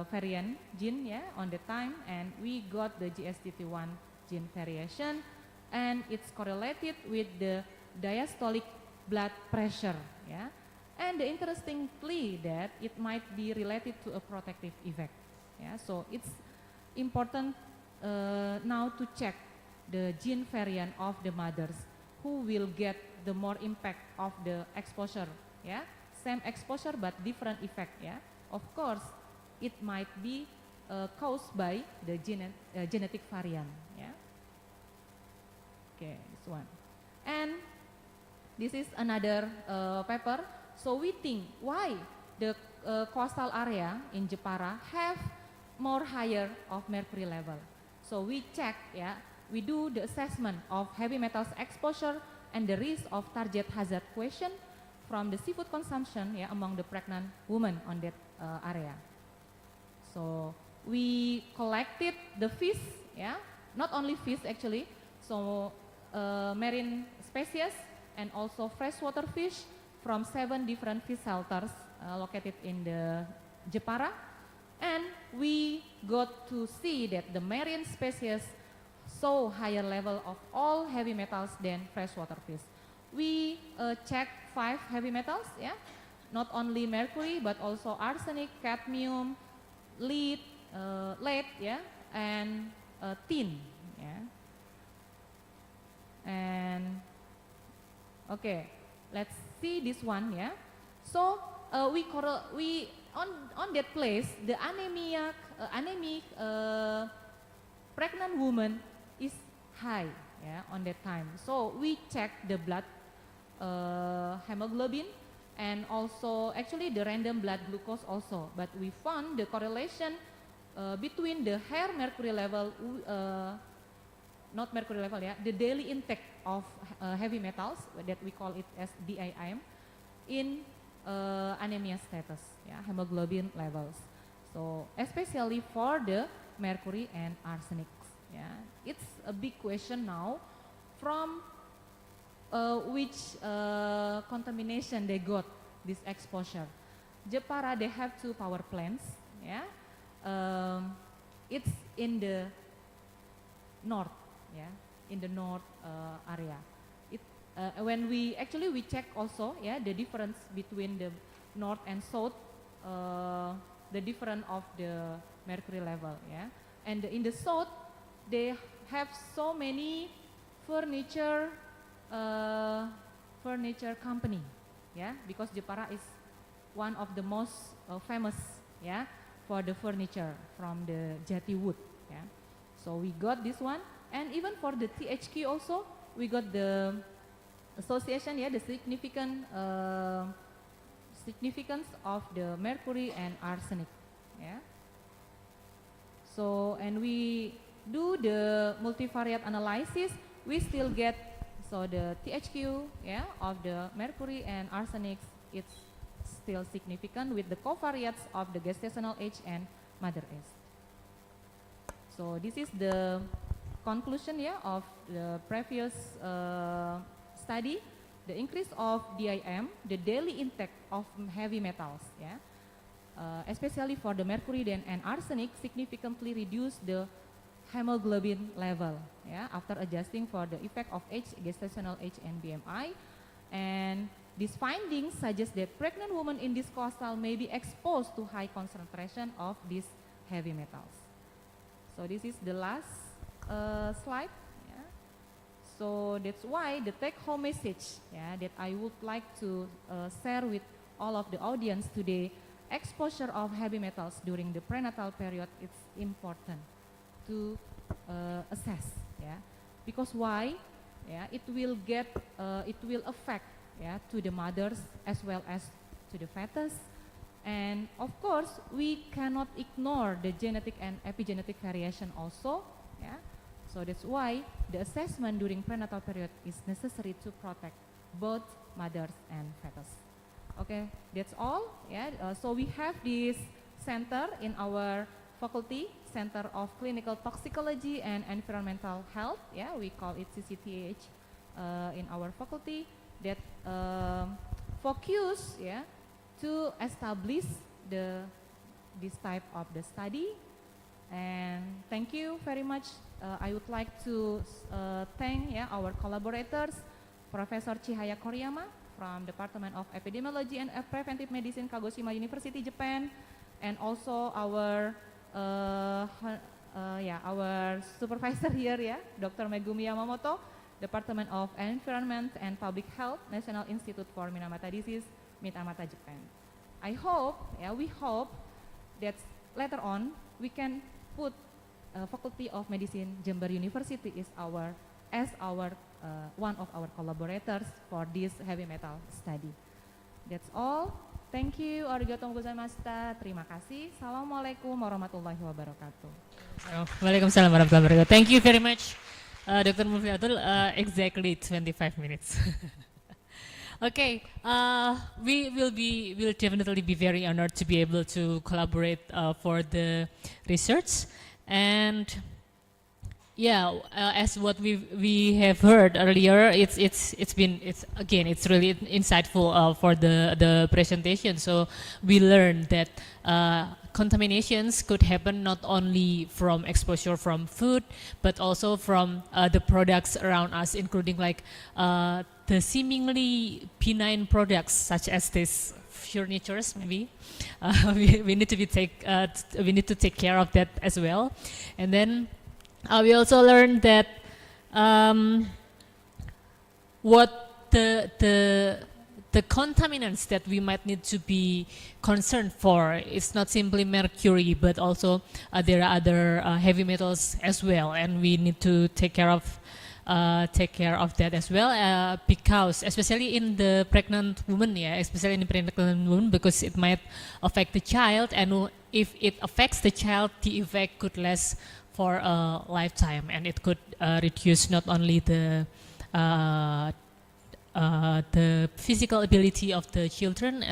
variant gene, yeah, on the time, and we got the GSTT1 gene variation, and it's correlated with the diastolic blood pressure, yeah. And the interestingly that it might be related to a protective effect, yeah. So it's important now to check the gene variant of the mothers who will get the more impact of the exposure, yeah. Same exposure but different effect, yeah. Of course, it might be caused by the genetic variant, yeah. Okay, this one. And this is another paper. So we think why the coastal area in Jepara have more higher of mercury level. So we check, yeah, we do the assessment of heavy metals exposure and the risk of target hazard question from the seafood consumption, yeah, among the pregnant women on that area. So we collected the fish, yeah, not only fish actually, so marine species and also freshwater fish from 7 different fish shelters located in the Jepara, and we got to see that the marine species show higher level of all heavy metals than freshwater fish. We checked 5 heavy metals, yeah, not only mercury but also arsenic, cadmium, lead, yeah, and tin, yeah. And okay, let's see this one, yeah. So we on that place the anemic pregnant woman is high, yeah, on that time. So we check the blood hemoglobin and also actually the random blood glucose also, but we found the correlation between the hair mercury level, not mercury level, yeah, the daily intake of heavy metals that we call it as DIM in anemia status, yeah, hemoglobin levels. So especially for the mercury and arsenic, yeah, it's a big question now from which contamination they got this exposure. Jepara, they have 2 power plants, yeah. It's in the north, yeah, in the north area. When we check also, yeah, the difference between the north and south, the difference of the mercury level, yeah. And in the south, they have so many furniture company, yeah, because Jepara is one of the most famous, yeah, for the furniture from the jati wood, yeah. So we got this one, and even for the THQ also, we got the association, yeah, the significance of the mercury and arsenic, yeah. So, and we do the multivariate analysis, we still get, so the THQ, yeah, of the mercury and arsenic, it's still significant with the covariates of the gestational age and mother age. So this is the conclusion, yeah, of the previous study. The increase of DIM, the daily intake of heavy metals, yeah, especially for the mercury and arsenic, significantly reduce the hemoglobin level, yeah, after adjusting for the effect of age, gestational age, and BMI. And these findings suggest that pregnant women in this coastal may be exposed to high concentration of these heavy metals. So this is the last slide. Yeah. So that's why the take-home message, yeah, that I would like to share with all of the audience today, exposure of heavy metals during the prenatal period, it's important to assess, yeah, because why? Yeah, it will affect, yeah, to the mothers as well as to the fetus, and of course we cannot ignore the genetic and epigenetic variation also, yeah. So that's why the assessment during prenatal period is necessary to protect both mothers and fetus. Okay, that's all. Yeah, so we have this center in our faculty, Center of Clinical Toxicology and Environmental Health. Yeah, we call it CCTH in our faculty, that focus, yeah, to establish this type of the study. And thank you very much. I would like to thank, yeah, our collaborators, Professor Chihaya Koriyama from Department of Epidemiology and Preventive Medicine, Kagoshima University, Japan, and also our our supervisor here, yeah, Dr. Megumi Yamamoto, Department of Environment and Public Health, National Institute for Minamata Disease, Minamata, Japan. I hope, yeah, we hope that later on we can put Faculty of Medicine Jember University is one of our collaborators for this heavy metal study. That's all. Thank you. Arigatou gozaimashita. Terima kasih. Assalamualaikum warahmatullahi wabarakatuh. Waalaikumsalam warahmatullahi wabarakatuh. Thank you very much, Dr. Mufliatul. Exactly 25 minutes. Okay, we'll definitely be very honored to be able to collaborate for the research. And yeah, as what we have heard earlier, it's really insightful for the presentation. So we learned that contaminations could happen not only from exposure from food, but also from the products around us, including like the seemingly benign products such as this furnitures. Maybe we need to take care of that as well. And then we also learned that what the contaminants that we might need to be concerned for is not simply mercury, but also there are other heavy metals as well, and we need to take care of that as well, because especially in the pregnant woman, because it might affect the child, and if it affects the child, the effect could last for a lifetime, and it could reduce not only the physical ability of the children,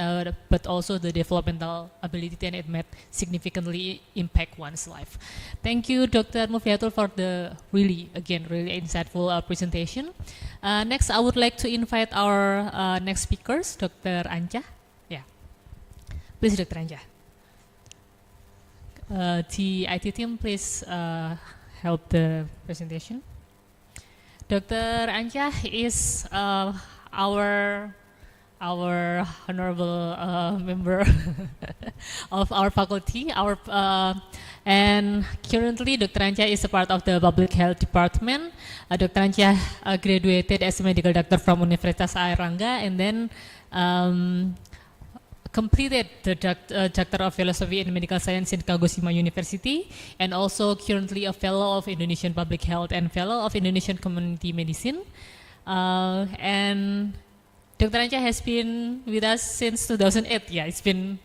but also the developmental ability, and it might significantly impact one's life. Thank you, Dr. Mufliatul, for the really insightful presentation. Next, I would like to invite our next speakers, Dr. Anja. Yeah, please, Dr. Anja. The IT team, please help the presentation. Dr. Anja is our our honorable member of our faculty, and currently Dr. Anca is a part of the public health department. Dr. Anca graduated as a medical doctor from Universitas Airlangga and then completed the Doctor of Philosophy in Medical Science in Kagoshima University, and also currently a Fellow of Indonesian Public Health and Fellow of Indonesian Community Medicine. And Dr. Anca has been with us since 2008. Yeah, it's been,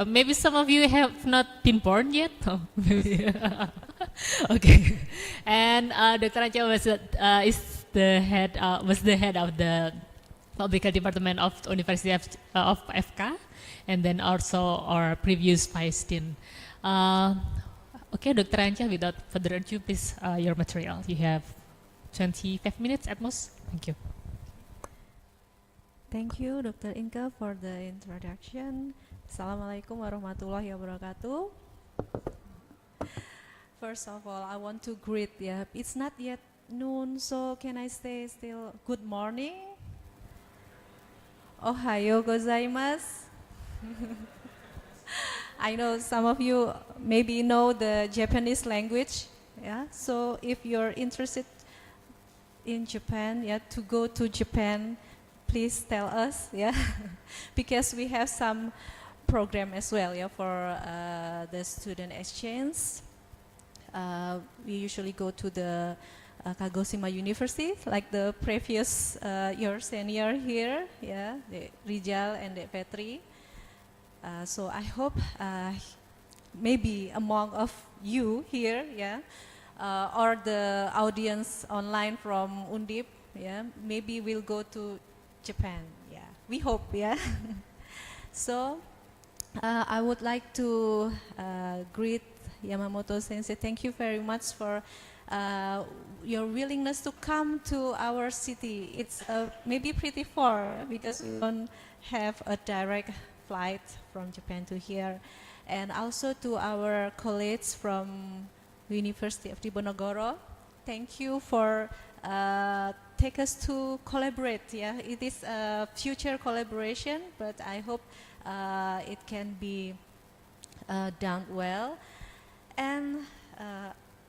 maybe some of you have not been born yet. Oh, maybe. Okay. And Dr. Anca was the head of the Public Health Department of University of FK, and then also our previous Vice Dean. Okay, Dr. Anca, without further ado, please, your material. You have 25 minutes at most. Thank you. Thank you, Dr. Inka, for the introduction. Assalamualaikum warahmatullahi wabarakatuh. First of all, I want to greet, it's not yet noon, so can I say still good morning? Ohayo gozaimasu. I know some of you maybe know the Japanese language, so if you're interested in Japan, to go to Japan, please tell us, because we have some program as well, for the student exchange. We usually go to the Kagoshima University, like the previous your senior here, the Rijal and the Petri. So I hope maybe among of you here, or the audience online from Undip, maybe we'll go to Japan, we hope, So I would like to greet Yamamoto Sensei. Thank you very much for your willingness to come to our city. It's maybe pretty far because we don't have a direct flight from Japan to here. And also to our colleagues from University of Diponegoro, thank you for take us to collaborate. It is a future collaboration, but I hope it can be done well. And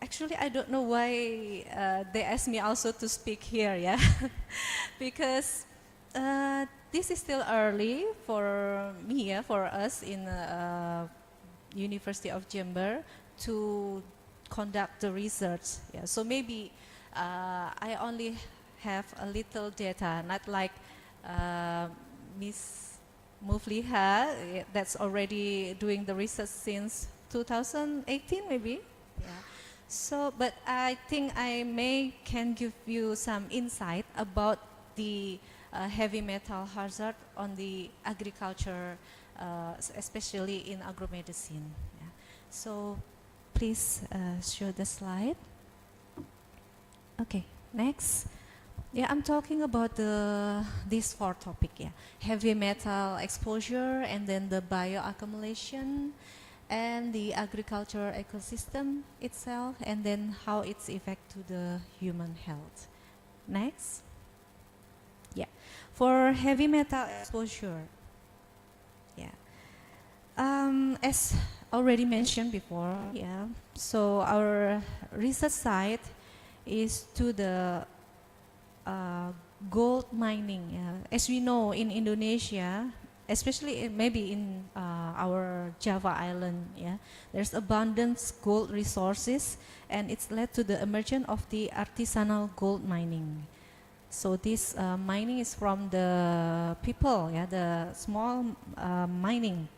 actually, I don't know why they asked me also to speak here, because this is still early for me, for us in University of Jember to conduct the research. So maybe I only have a little data, not like Miss Mufliha, that's already doing the research since 2018 maybe. So, but I think I can give you some insight about the heavy metal hazard on the agriculture, especially in agromedicine. So please show the slide. Okay, next. I'm talking about these four topics. Heavy metal exposure, and then the bioaccumulation, and the agriculture ecosystem itself, and then how it's effect to the human health. Next. For heavy metal exposure, as already mentioned before, so our research site is to the gold mining. As we know, in Indonesia, especially maybe in our Java island, there's abundant gold resources, and it's led to the emergence of the artisanal gold mining. So this mining is from the people, the small mining.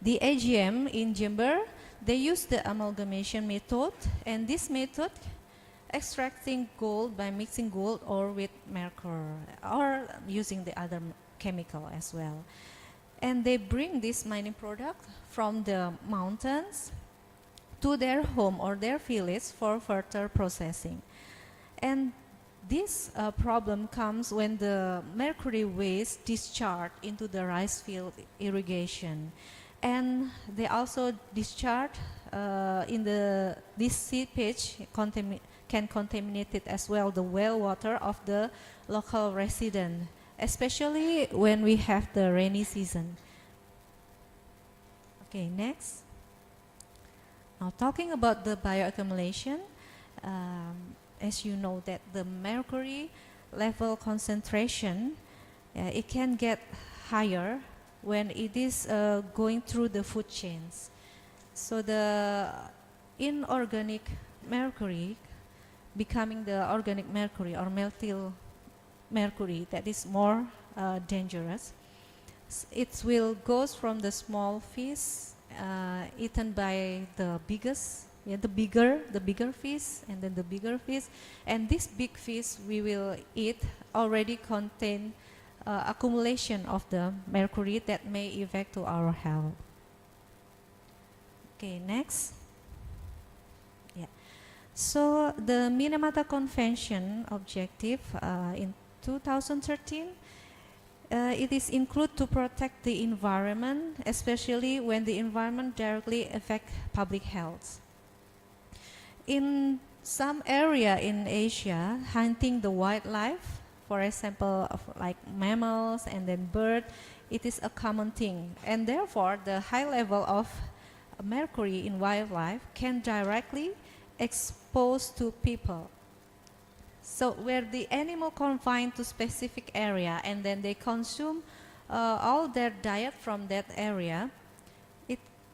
The AGM in Jember, they use the amalgamation method, and this method extracting gold by mixing gold or with mercury or using the other chemical as well. And they bring this mining product from the mountains to their home or their village for further processing. And this problem comes when the mercury waste discharged into the rice field irrigation. And they also discharge in this seepage can contaminate it as well, the well water of the local resident, especially when we have the rainy season. Okay, next. Now talking about the bioaccumulation, as you know that the mercury level concentration, it can get higher when it is going through the food chains. So the inorganic mercury becoming the organic mercury or methyl mercury that is more dangerous. It will goes from the small fish eaten by the biggest, the bigger fish, and then the bigger fish, and this big fish we will eat already contain accumulation of the mercury that may affect to our health. Okay, next. Yeah. So the Minamata Convention objective in 2013, it is include to protect the environment, especially when the environment directly affect public health. In some area in Asia, hunting the wildlife, for example, of like mammals and then bird, it is a common thing, and therefore the high level of mercury in wildlife can directly expose to people. So where the animal confined to specific area and then they consume all their diet from that area,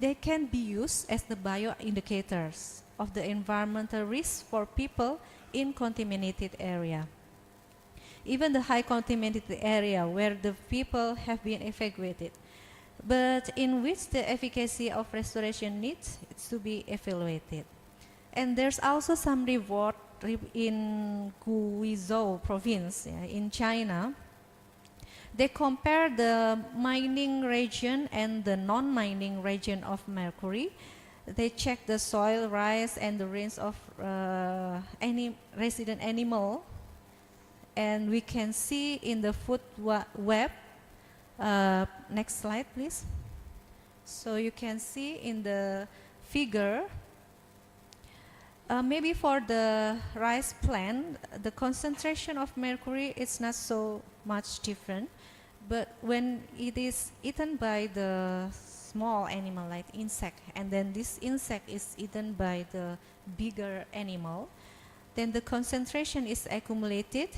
they can be used as the bioindicators of the environmental risk for people in contaminated area. Even the high contaminated area where the people have been evacuated, but in which the efficacy of restoration needs to be evaluated. And there's also some reward in Guizhou province in China. They compare the mining region and the non-mining region of mercury. They check the soil, rice, and the range of any resident animal. And we can see in the food web. Next slide, please. So you can see in the figure, maybe for the rice plant, the concentration of mercury is not so much different. But when it is eaten by the small animal like insect, and then this insect is eaten by the bigger animal, then the concentration is accumulated,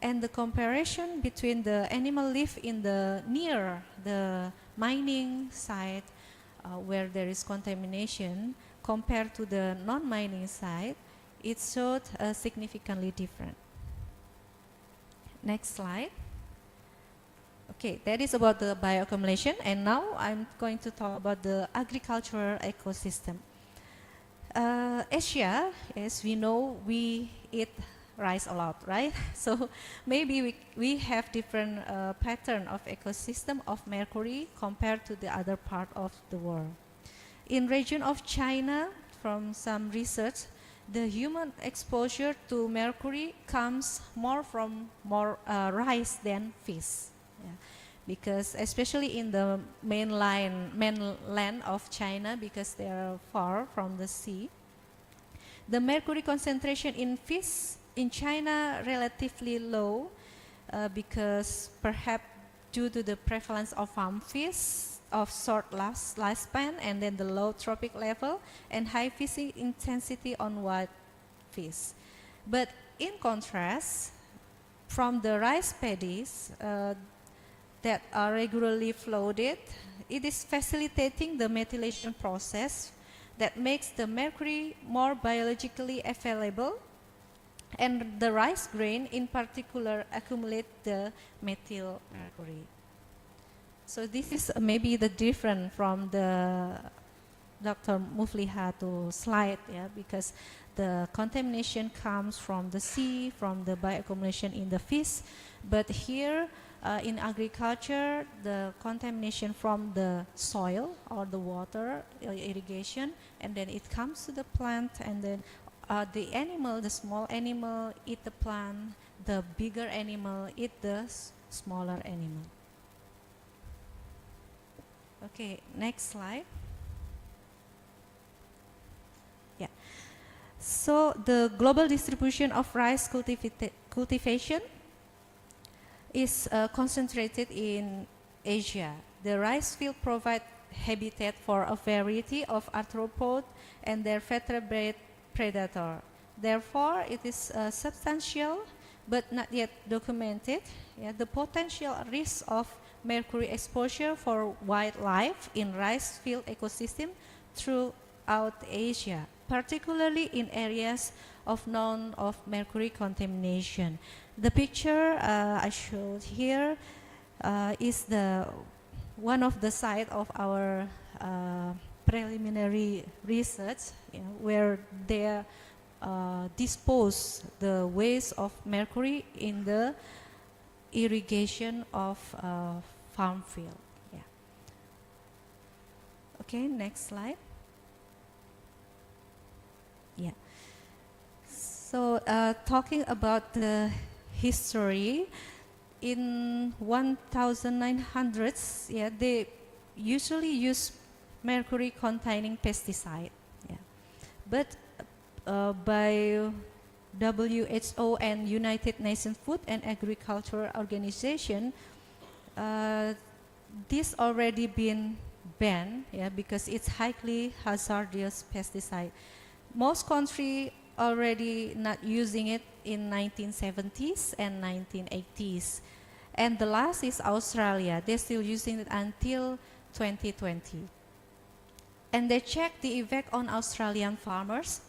and the comparison between the animal live in the near the mining site where there is contamination compared to the non-mining site, it showed significantly different. Next slide. Okay, that is about the bioaccumulation, and now I'm going to talk about the agricultural ecosystem. Asia, as we know, we eat rice a lot, right? So maybe we have different pattern of ecosystem of mercury compared to the other part of the world. In region of China, from some research, the human exposure to mercury comes more from rice than fish. Yeah. Because especially in the mainland of China, because they are far from the sea, the mercury concentration in fish in China relatively low because perhaps due to the prevalence of farm fish of short lifespan and then the low trophic level and high fishing intensity on wild fish. But in contrast, from the rice paddies that are regularly flooded, it is facilitating the methylation process that makes the mercury more biologically available, and the rice grain in particular accumulate the methyl mercury. So this is maybe the difference from the Dr. Muflihatu slide, because the contamination comes from the sea, from the bioaccumulation in the fish, but here in agriculture, the contamination from the soil or the water, irrigation, and then it comes to the plant, and then the animal, the small animal eat the plant, the bigger animal eat the smaller animal. Okay, next slide. Yeah. So the global distribution of rice cultivation, is concentrated in Asia. The rice field provide habitat for a variety of arthropods and their vertebrate predator. Therefore, it is substantial but not yet documented. Yeah, the potential risk of mercury exposure for wildlife in rice field ecosystem throughout Asia, particularly in areas known of mercury contamination. The picture I showed here is one of the site of our preliminary research, where they dispose the waste of mercury in the irrigation of farm field. Yeah. Okay, next slide. Yeah. So talking about the history, in 1900s, yeah, they usually use mercury-containing pesticide. Yeah. But by WHO and United Nations Food and Agriculture Organization, this already been banned, yeah, because it's highly hazardous pesticide. Most countries already not using it in 1970s and 1980s. And the last is Australia. They're still using it until 2020. And they check the effect on Australian farmers.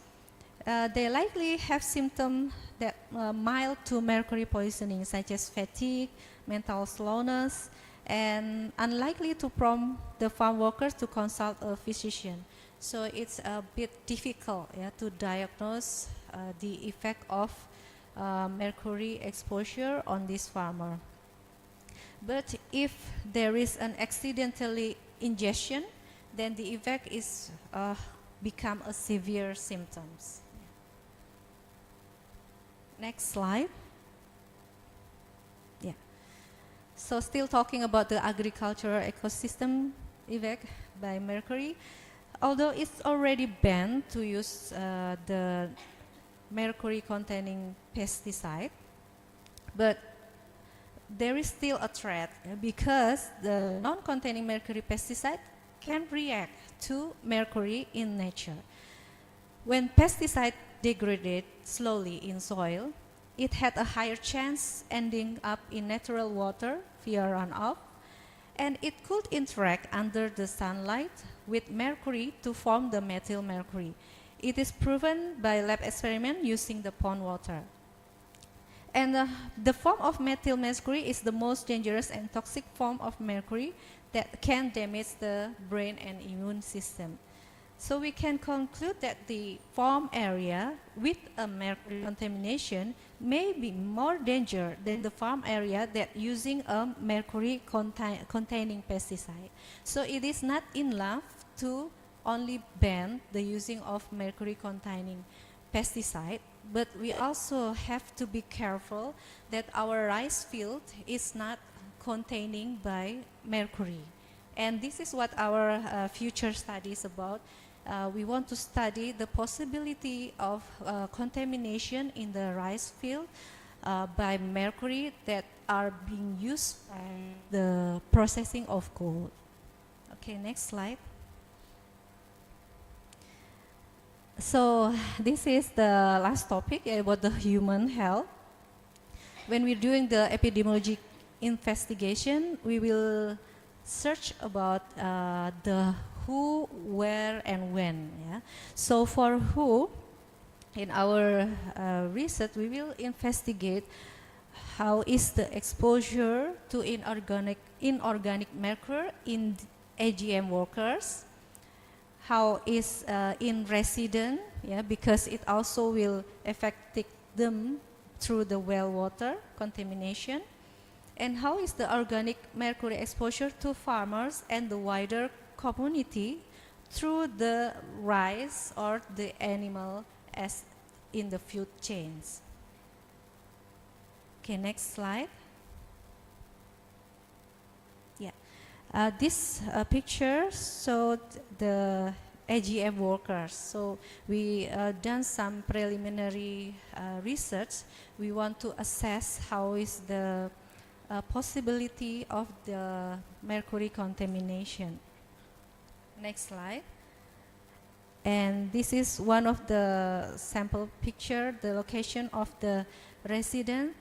They likely have symptoms that mild to mercury poisoning, such as fatigue, mental slowness, and unlikely to prompt the farm workers to consult a physician. So it's a bit difficult, yeah, to diagnose the effect of mercury exposure on this farmer. But if there is an accidentally ingestion, then the effect is become a severe symptoms. Next slide. Yeah. So still talking about the agricultural ecosystem effect by mercury. Although it's already banned to use the mercury-containing pesticide, but there is still a threat because the non-containing mercury pesticide can react to mercury in nature. When pesticide degrade slowly in soil, it had a higher chance ending up in natural water via runoff, and it could interact under the sunlight with mercury to form the methyl mercury. It is proven by lab experiment using the pond water. And the form of methyl mercury is the most dangerous and toxic form of mercury that can damage the brain and immune system. So we can conclude that the farm area with a mercury contamination may be more danger than the farm area that using a mercury containing pesticide. So it is not enough to only ban the using of mercury containing pesticide, but we also have to be careful that our rice field is not containing by mercury. And this is what our future study is about. We want to study the possibility of contamination in the rice field by mercury that are being used by the processing of gold. Okay, next slide. So this is the last topic about the human health. When we're doing the epidemiologic investigation, we will search about the who, where, and when. Yeah? So for who, in our research, we will investigate how is the exposure to inorganic mercury in AGM workers, how is in resident, yeah, because it also will affect them through the well water contamination, and how is the organic mercury exposure to farmers and the wider community through the rice or the animal as in the food chains. Okay, next slide. Yeah, this picture showed the AGM workers. So we done some preliminary research. We want to assess how is the possibility of the mercury contamination. Next slide. And this is one of the sample picture, the location of the resident.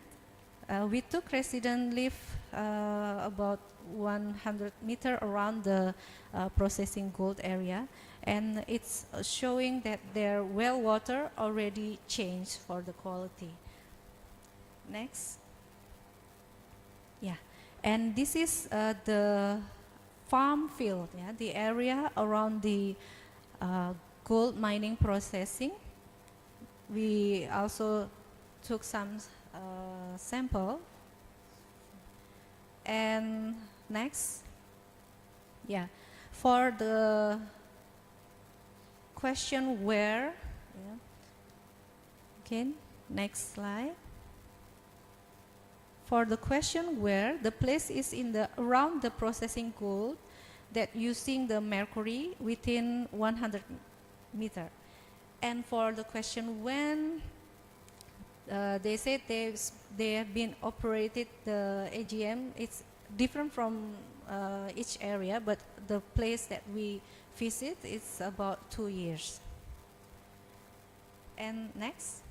We took resident live about 100 meter around the processing gold area, and it's showing that their well water already changed for the quality. Next. Yeah, and this is the farm field, yeah, the area around the gold mining processing. We also took some sample. And next, yeah, for the question where, yeah. Okay, next slide. For the question where, the place is in the around the processing gold that using the mercury within 100 meter. And for the question when, they said they have been operated the AGM. It's different from each area, but the place that we visit is about 2 years. And next.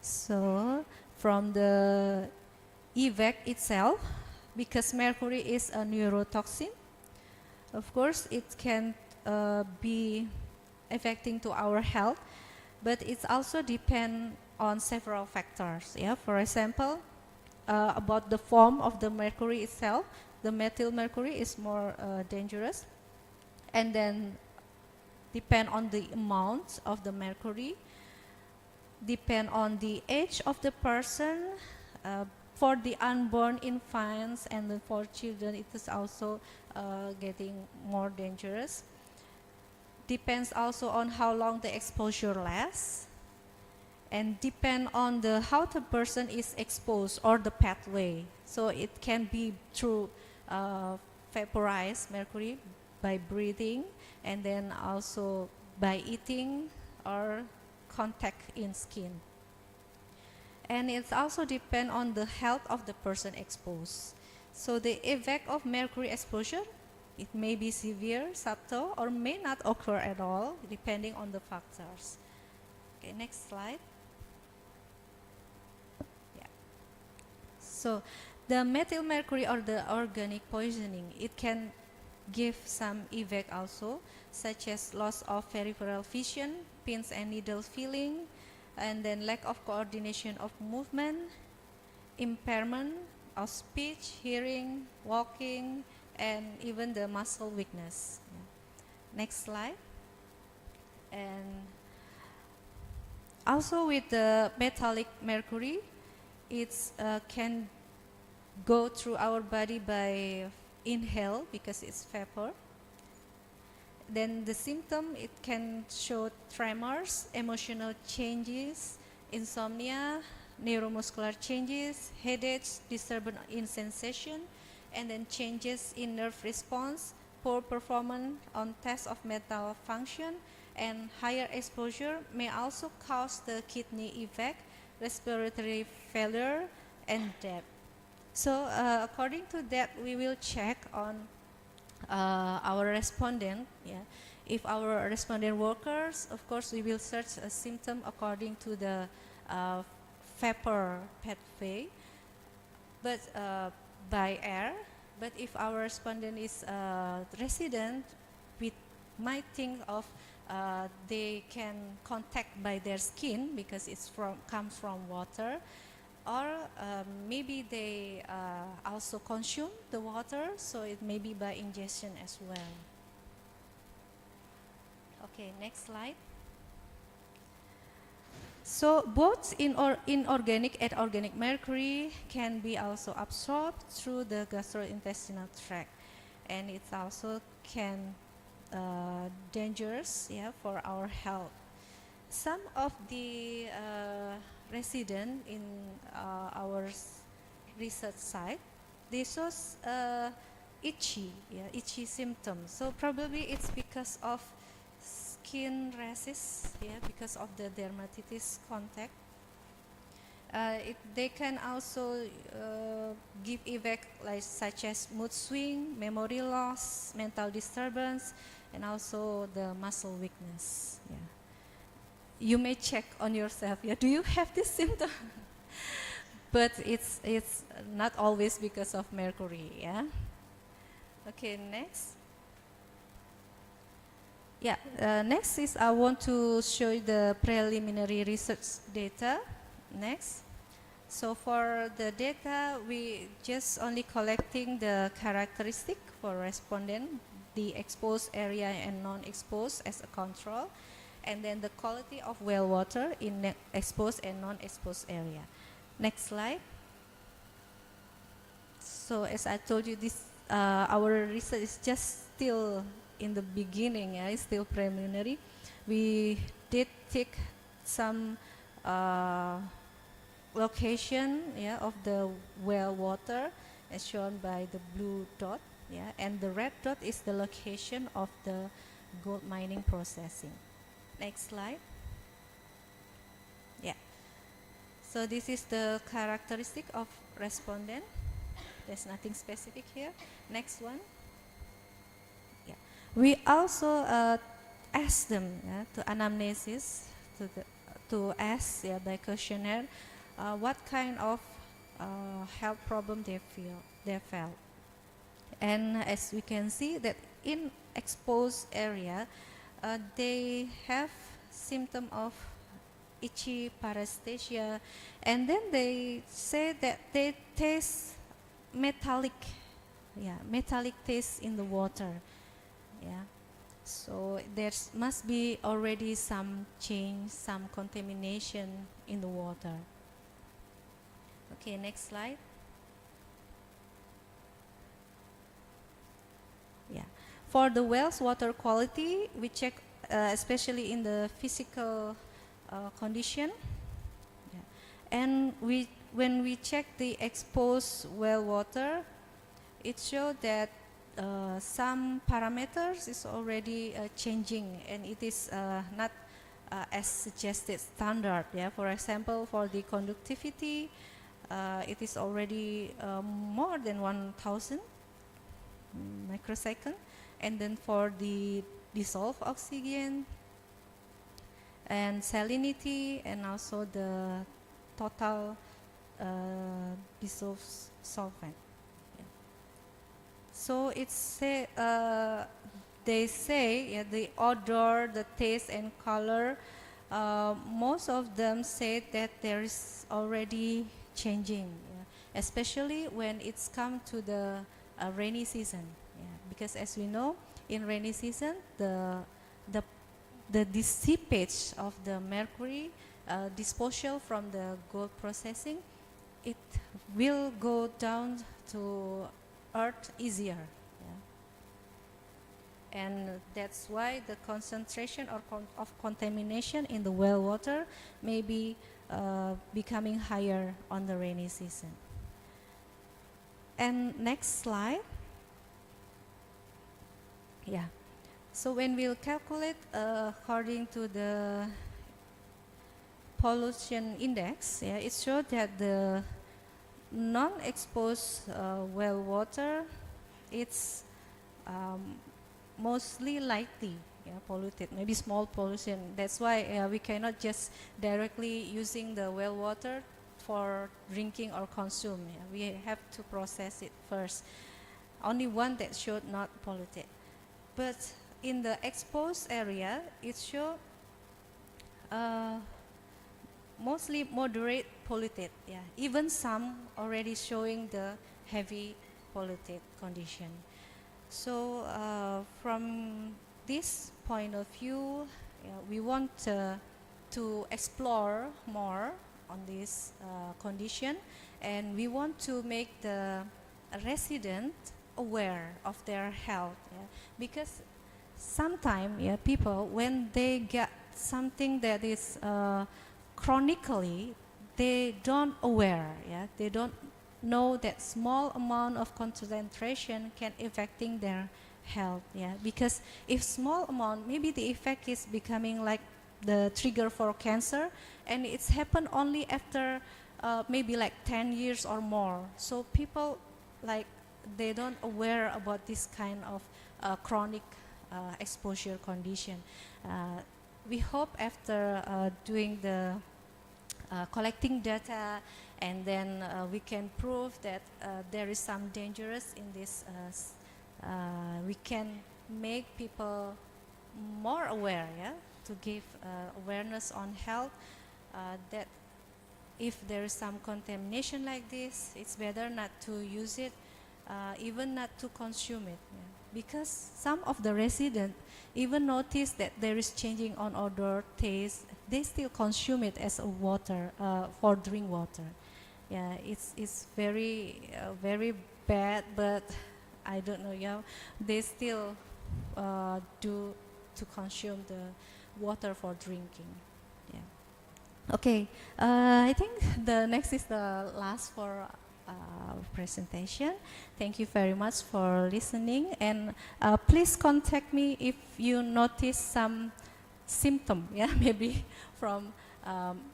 So from the evac itself, because mercury is a neurotoxin, of course it can be affecting to our health, but it's also depend on several factors. Yeah, for example, about the form of the mercury itself, the methyl mercury is more dangerous, and then depend on the amount of the mercury, depend on the age of the person. For the unborn infants and then for children, it is also getting more dangerous. Depends also on how long the exposure lasts, and depend on the how the person is exposed or the pathway. So it can be through vaporized mercury by breathing, and then also by eating or contact in skin. And it also depends on the health of the person exposed. So the effect of mercury exposure, it may be severe, subtle, or may not occur at all, depending on the factors. Okay, next slide. Yeah. So the methyl mercury or the organic poisoning, it can give some effect also, such as loss of peripheral vision, pins and needles feeling, and then lack of coordination of movement, impairment of speech, hearing, walking, and even the muscle weakness. Yeah. Next slide. And also with the metallic mercury, it can go through our body by inhale because it's vapor. Then the symptom, it can show tremors, emotional changes, insomnia, neuromuscular changes, headaches, disturbance in sensation, and then changes in nerve response, poor performance on tests of mental function, and higher exposure may also cause the kidney effect, respiratory failure, and death. So according to that, we will check on our respondent. Yeah. If our respondent workers, of course, we will search a symptom according to the vapor pathway, but by air. But if our respondent is resident, we might think of they can contact by their skin because it's comes from water, or maybe they also consume the water, so it may be by ingestion as well. Okay, next slide. So both inorganic and organic mercury can be also absorbed through the gastrointestinal tract, and it also can dangerous, yeah, for our health. Some of the residents in our research site, they show itchy symptoms. So probably it's because of skin rashes, yeah, because of the dermatitis contact. They can also give effect like such as mood swing, memory loss, mental disturbance, and also the muscle weakness. Yeah. You may check on yourself. Yeah, do you have this symptom? But it's not always because of mercury. Yeah. Okay, next. Yeah, next is I want to show you the preliminary research data. Next. So for the data, we just only collecting the characteristic for respondent, the exposed area and non-exposed as a control, and then the quality of well water in exposed and non-exposed area. Next slide. So as I told you, this our research is just still in the beginning, yeah, it's still preliminary. We did take some location, yeah, of the well water as shown by the blue dot, yeah, and the red dot is the location of the gold mining processing. Next slide. Yeah. So this is the characteristic of respondent. There's nothing specific here. Next one. Yeah. We also ask them, yeah, to anamnesis, to ask, yeah, by questionnaire what kind of health problem they felt. And as we can see that in exposed area, they have symptom of itchy paresthesia, and then they say that they taste metallic, yeah, metallic taste in the water, yeah. So there must be already some change, some contamination in the water. Okay, next slide. Yeah, for the well's water quality, we check especially in the physical condition. Yeah. And when we check the exposed well water, it showed that some parameters is already changing, and it is not as suggested standard. Yeah, for example, for the conductivity, it is already more than 1,000 microsecond, and then for the dissolved oxygen and salinity, and also the total dissolved solvent. Yeah. So it's they say, yeah, the odor, the taste and color, most of them say that there is already changing, yeah, especially when it's come to the rainy season, yeah, because as we know, in rainy season the dissipate of the mercury disposal from the gold processing, it will go down to earth easier, yeah. And that's why the concentration of contamination in the well water may be becoming higher on the rainy season. And next slide. Yeah. So when we'll calculate according to the pollution index, yeah, it showed that the non-exposed well water, it's mostly lightly, yeah, polluted, maybe small pollution. That's why we cannot just directly using the well water for drinking or consume. Yeah. We have to process it first. Only one that showed not polluted. But in the exposed area, it showed mostly moderate polluted. Yeah. Even some already showing the heavy polluted condition. So from this point of view, we want to explore more on this condition, and we want to make the resident aware of their health, yeah? Because sometimes, yeah, people, when they get something that is chronically, they don't aware, yeah? They don't know that small amount of concentration can affecting their health, yeah? Because if small amount, maybe the effect is becoming like the trigger for cancer, and it's happened only after maybe like 10 years or more. So people like they don't aware about this kind of chronic exposure condition. We hope after doing the collecting data, and then we can prove that there is some dangerous in this, we can make people more aware, yeah, to give awareness on health, that if there is some contamination like this, it's better not to use it, even not to consume it, yeah. Because some of the residents even notice that there is changing on odor, taste, they still consume it as a water, for drink water. Yeah, it's very very bad, but I don't know, yeah, they still do to consume the water for drinking. Yeah. Okay, I think the next is the last for presentation. Thank you very much for listening, and please contact me if you notice some symptom, yeah, maybe from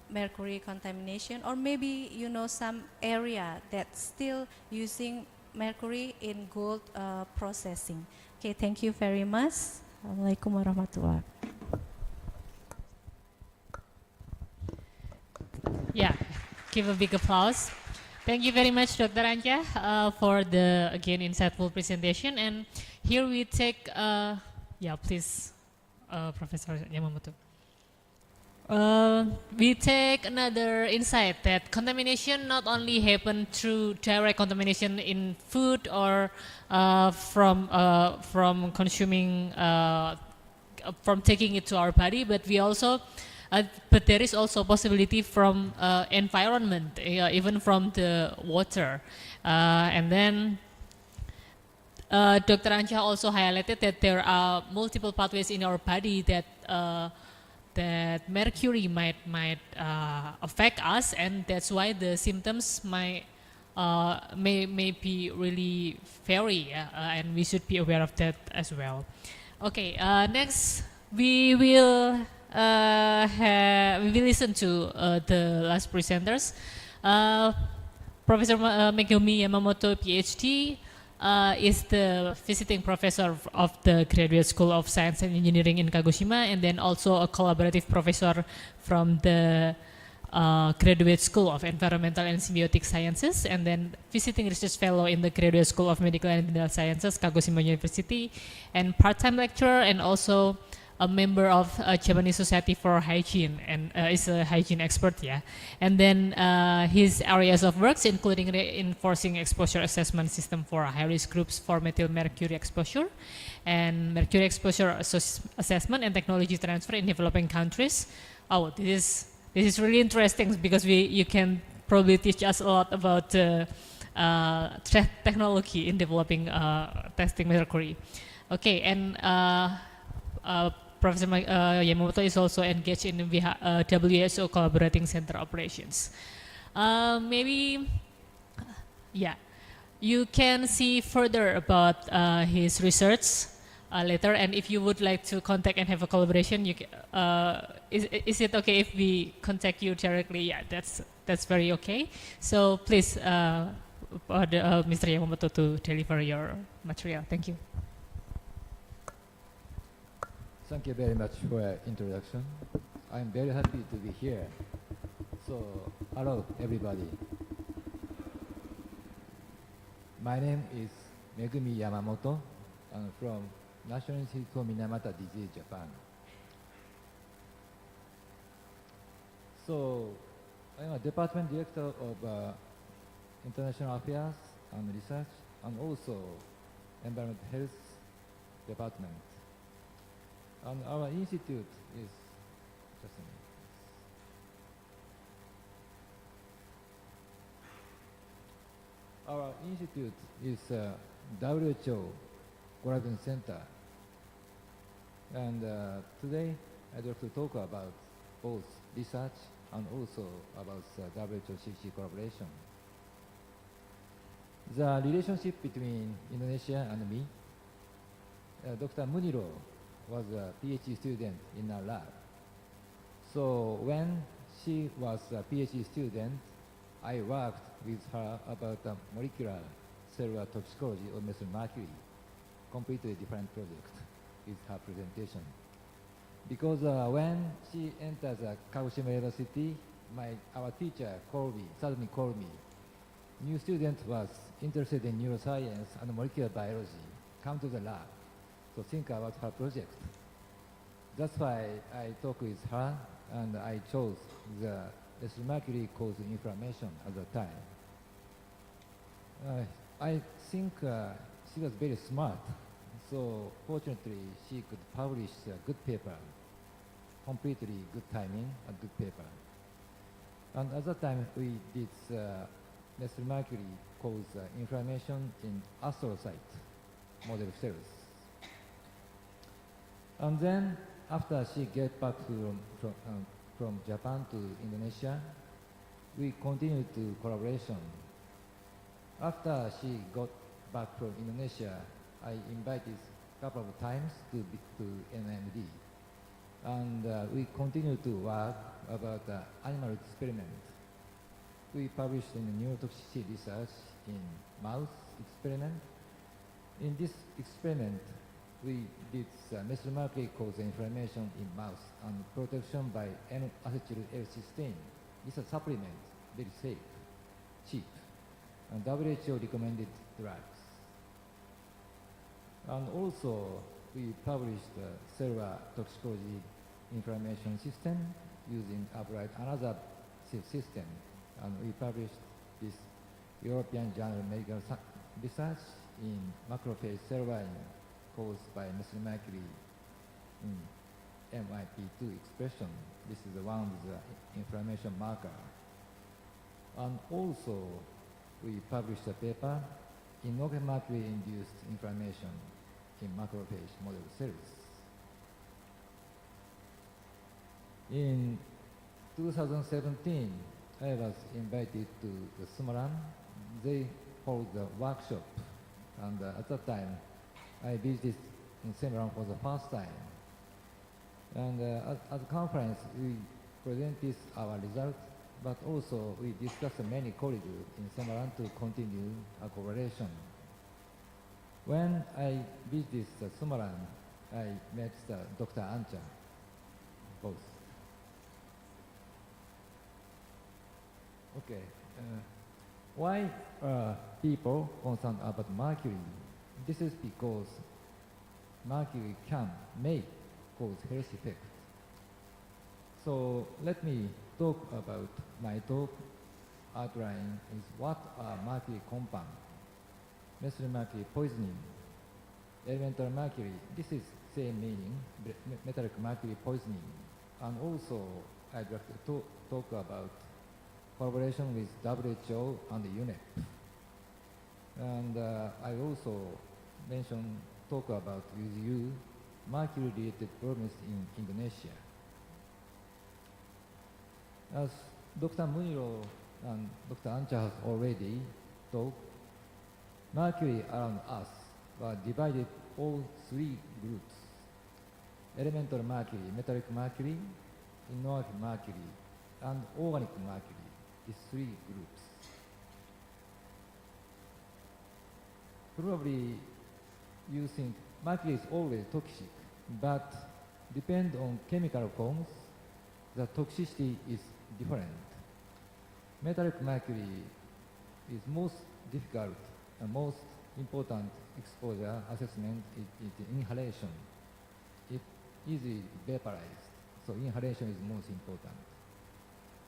mercury contamination, or maybe you know some area that's still using mercury in gold processing. Okay, thank you very much. Assalamualaikum warahmatullahi. Yeah, give a big applause. Thank you very much, Dr. Anja, for the, again, insightful presentation. And here we take, yeah, please, Professor Yamamoto. We take another insight that contamination not only happen through direct contamination in food or from consuming, from taking it to our body, but we also but there is also possibility from environment, even from the water. And then Dr. Anja also highlighted that there are multiple pathways in our body that that mercury might affect us, and that's why the symptoms may be really vary, and we should be aware of that as well. Okay, next we will listen to the last presenters. Professor Megumi Yamamoto, PhD, is the visiting professor of the Graduate School of Science and Engineering in Kagoshima, and then also a collaborative professor from the Graduate School of Environmental and Symbiotic Sciences, and then visiting research fellow in the Graduate School of Medical and Dental Sciences, Kagoshima University, and part-time lecturer, and also a member of Japanese Society for Hygiene, and is a hygiene expert, yeah. And then his areas of works including reinforcing exposure assessment system for high-risk groups for methyl mercury exposure, and mercury exposure assessment and technology transfer in developing countries. Oh, this is really interesting because you can probably teach us a lot about technology in developing testing mercury. Okay, and Professor Yamamoto is also engaged in WHO collaborating center operations. Maybe, yeah, you can see further about his research later, and if you would like to contact and have a collaboration, you is it okay if we contact you directly? Yeah, that's very okay. So please, Mr. Yamamoto, to deliver your material. Thank you. Thank you very much for your introduction. I'm very happy to be here. So, hello everybody. My name is Megumi Yamamoto. I'm from National Institute for Minamata Disease, Japan. So, I'm a department director of International Affairs and Research, and also Environment Health Department. And our institute is, just a minute. Our institute is WHO Collaboration Center. And today I'd like to talk about both research and also about WHO-CC collaboration. The relationship between Indonesia and me, Dr. Muniro was a PhD student in our lab. So when she was a PhD student, I worked with her about the molecular cellular toxicology of methyl mercury, completely different project with her presentation. Because when she enters Kagoshima University, our teacher suddenly called me. New student was interested in neuroscience and molecular biology. Come to the lab. So think about her project. That's why I talked with her and I chose the methyl mercury caused inflammation at the time. I think she was very smart. So fortunately, she could publish a good paper, completely good timing, a good paper. And at that time, we did methyl mercury cause inflammation in astrocyte model cells. And then, after she get back from Japan to Indonesia, we continued to collaboration. After she got back from Indonesia, I invited a couple of times to NMD. And we continue to work about animal experiment. We published in the neurotoxicity research in mouse experiment. In this experiment, we did methyl mercury cause inflammation in mouse and protection by N-acetyl L-cysteine. This is a supplement, very safe, cheap, and WHO recommended drugs. And also, we published cellular toxicology inflammation system using another system, and we published this European Journal of Medical Research in macrophage cell line caused by methyl mercury in MIP2 expression. This is one of the inflammation marker. And also, we published a paper in mercury-induced inflammation in macrophage model cells. In 2017, I was invited to the Sumaran. They hold a workshop, and at that time, I visited in Sumaran for the first time. And at the conference, we presented our results, but also we discussed many colleagues in Sumaran to continue a collaboration. When I visited Sumaran, I met Dr. Ancha, both. Okay, why are people concerned about mercury? This is because mercury may cause health effects. So let me talk about my talk. Outline is what are mercury compounds. Methyl mercury poisoning, elemental mercury, this is same meaning, metallic mercury poisoning. And also, I'd like to talk about collaboration with WHO and UNEP. And I also talk about with you mercury-related problems in Indonesia. As Dr. Muniro and Dr. Ancha has already talked, mercury around us were divided all three groups: elemental mercury, metallic mercury, inorganic mercury, and organic mercury. These three groups. Probably you think mercury is always toxic, but depend on chemical forms, the toxicity is different. Metallic mercury is most difficult and most important exposure assessment is inhalation. It easily vaporized, so inhalation is most important.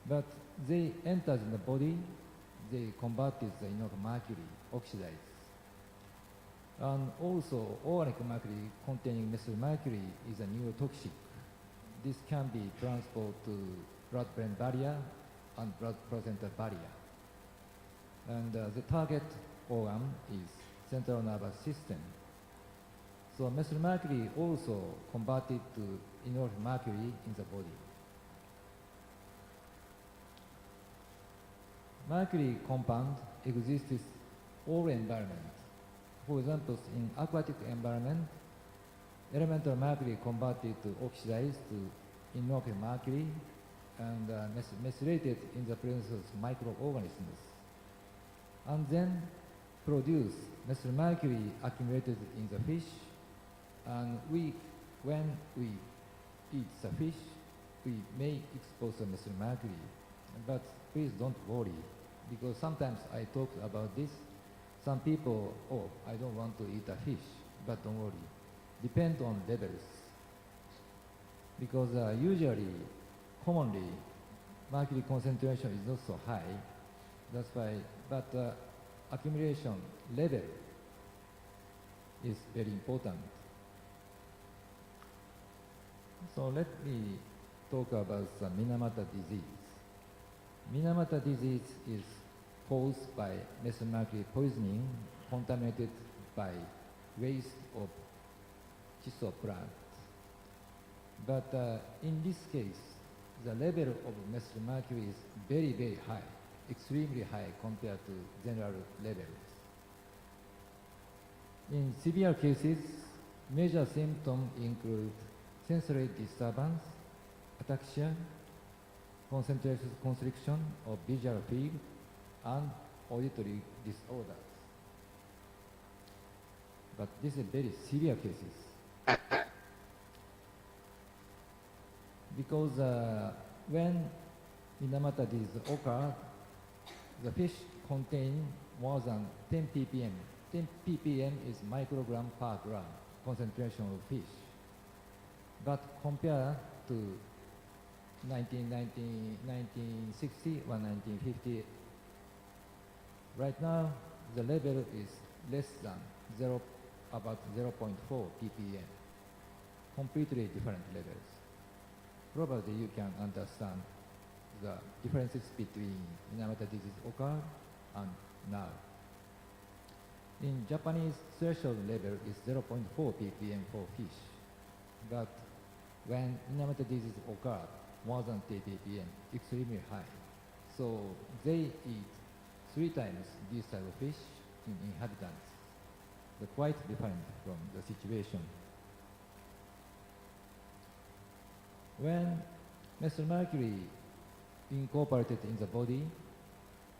But they enter in the body, they converted the inorganic mercury, oxidized. And also, organic mercury containing methyl mercury is a neurotoxic. This can be transported to blood-brain barrier and blood-placenta barrier. And the target organ is central nervous system. So methyl mercury also converted to inorganic mercury in the body. Mercury compound exists in all environments. For example, in aquatic environment, elemental mercury converted to oxidized to inorganic mercury, and methylated in the presence of microorganisms, and then produce methyl mercury accumulated in the fish, and when we eat the fish, we may expose the methyl mercury. But please don't worry, because sometimes I talk about this. Some people, oh, I don't want to eat a fish, but don't worry. Depend on levels. Because usually, commonly, mercury concentration is not so high. That's why, but accumulation level is very important. So let me talk about the Minamata disease. Minamata disease is caused by methyl mercury poisoning contaminated by waste of chisel plant. But in this case, the level of methyl mercury is very, very high, extremely high compared to general levels. In severe cases, major symptoms include sensory disturbance, ataxia, concentration constriction of visual field, and auditory disorders. But this is very severe cases. Because when Minamata disease occurs, the fish contain more than 10 ppm. 10 ppm is microgram per gram concentration of fish. But compared to 1960 or 1950, right now the level is less than about 0.4 ppm, completely different levels. Probably you can understand the differences between Minamata disease occur and now. In Japanese, threshold level is 0.4 ppm for fish, but when Minamata disease occur, more than 10 ppm, extremely high. So they eat 3 times this type of fish in inhabitants. They're quite different from the situation. When methyl mercury incorporated in the body,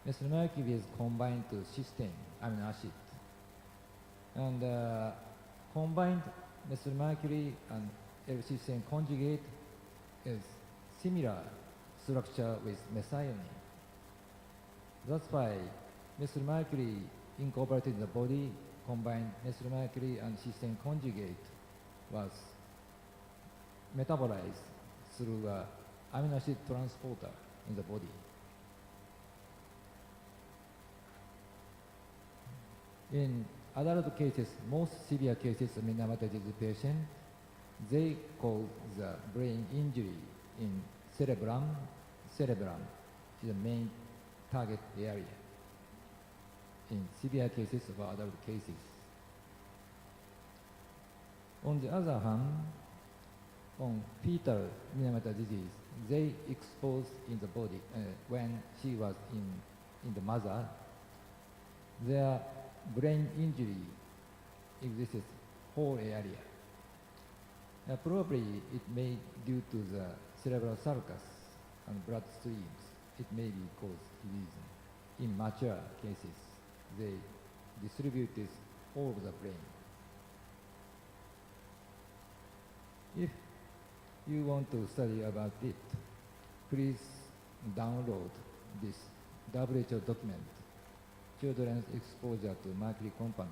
methyl mercury is combined to cysteine amino acid. And combined methyl mercury and L-cysteine conjugate is similar structure with methionine. That's why methyl mercury incorporated in the body, combined methyl mercury and cysteine conjugate was metabolized through amino acid transporter in the body. In adult cases, most severe cases of Minamata disease patients, they cause the brain injury in cerebrum. Cerebrum is the main target area in severe cases of adult cases. On the other hand, on fetal Minamata disease, they exposed in the body when she was in the mother, their brain injury exists whole area. Probably it may due to the cerebral sulcus and blood streams. It may be caused reason. In mature cases, they distribute this all over the brain. If you want to study about it, please download this WHO document, Children's Exposure to Mercury Compound.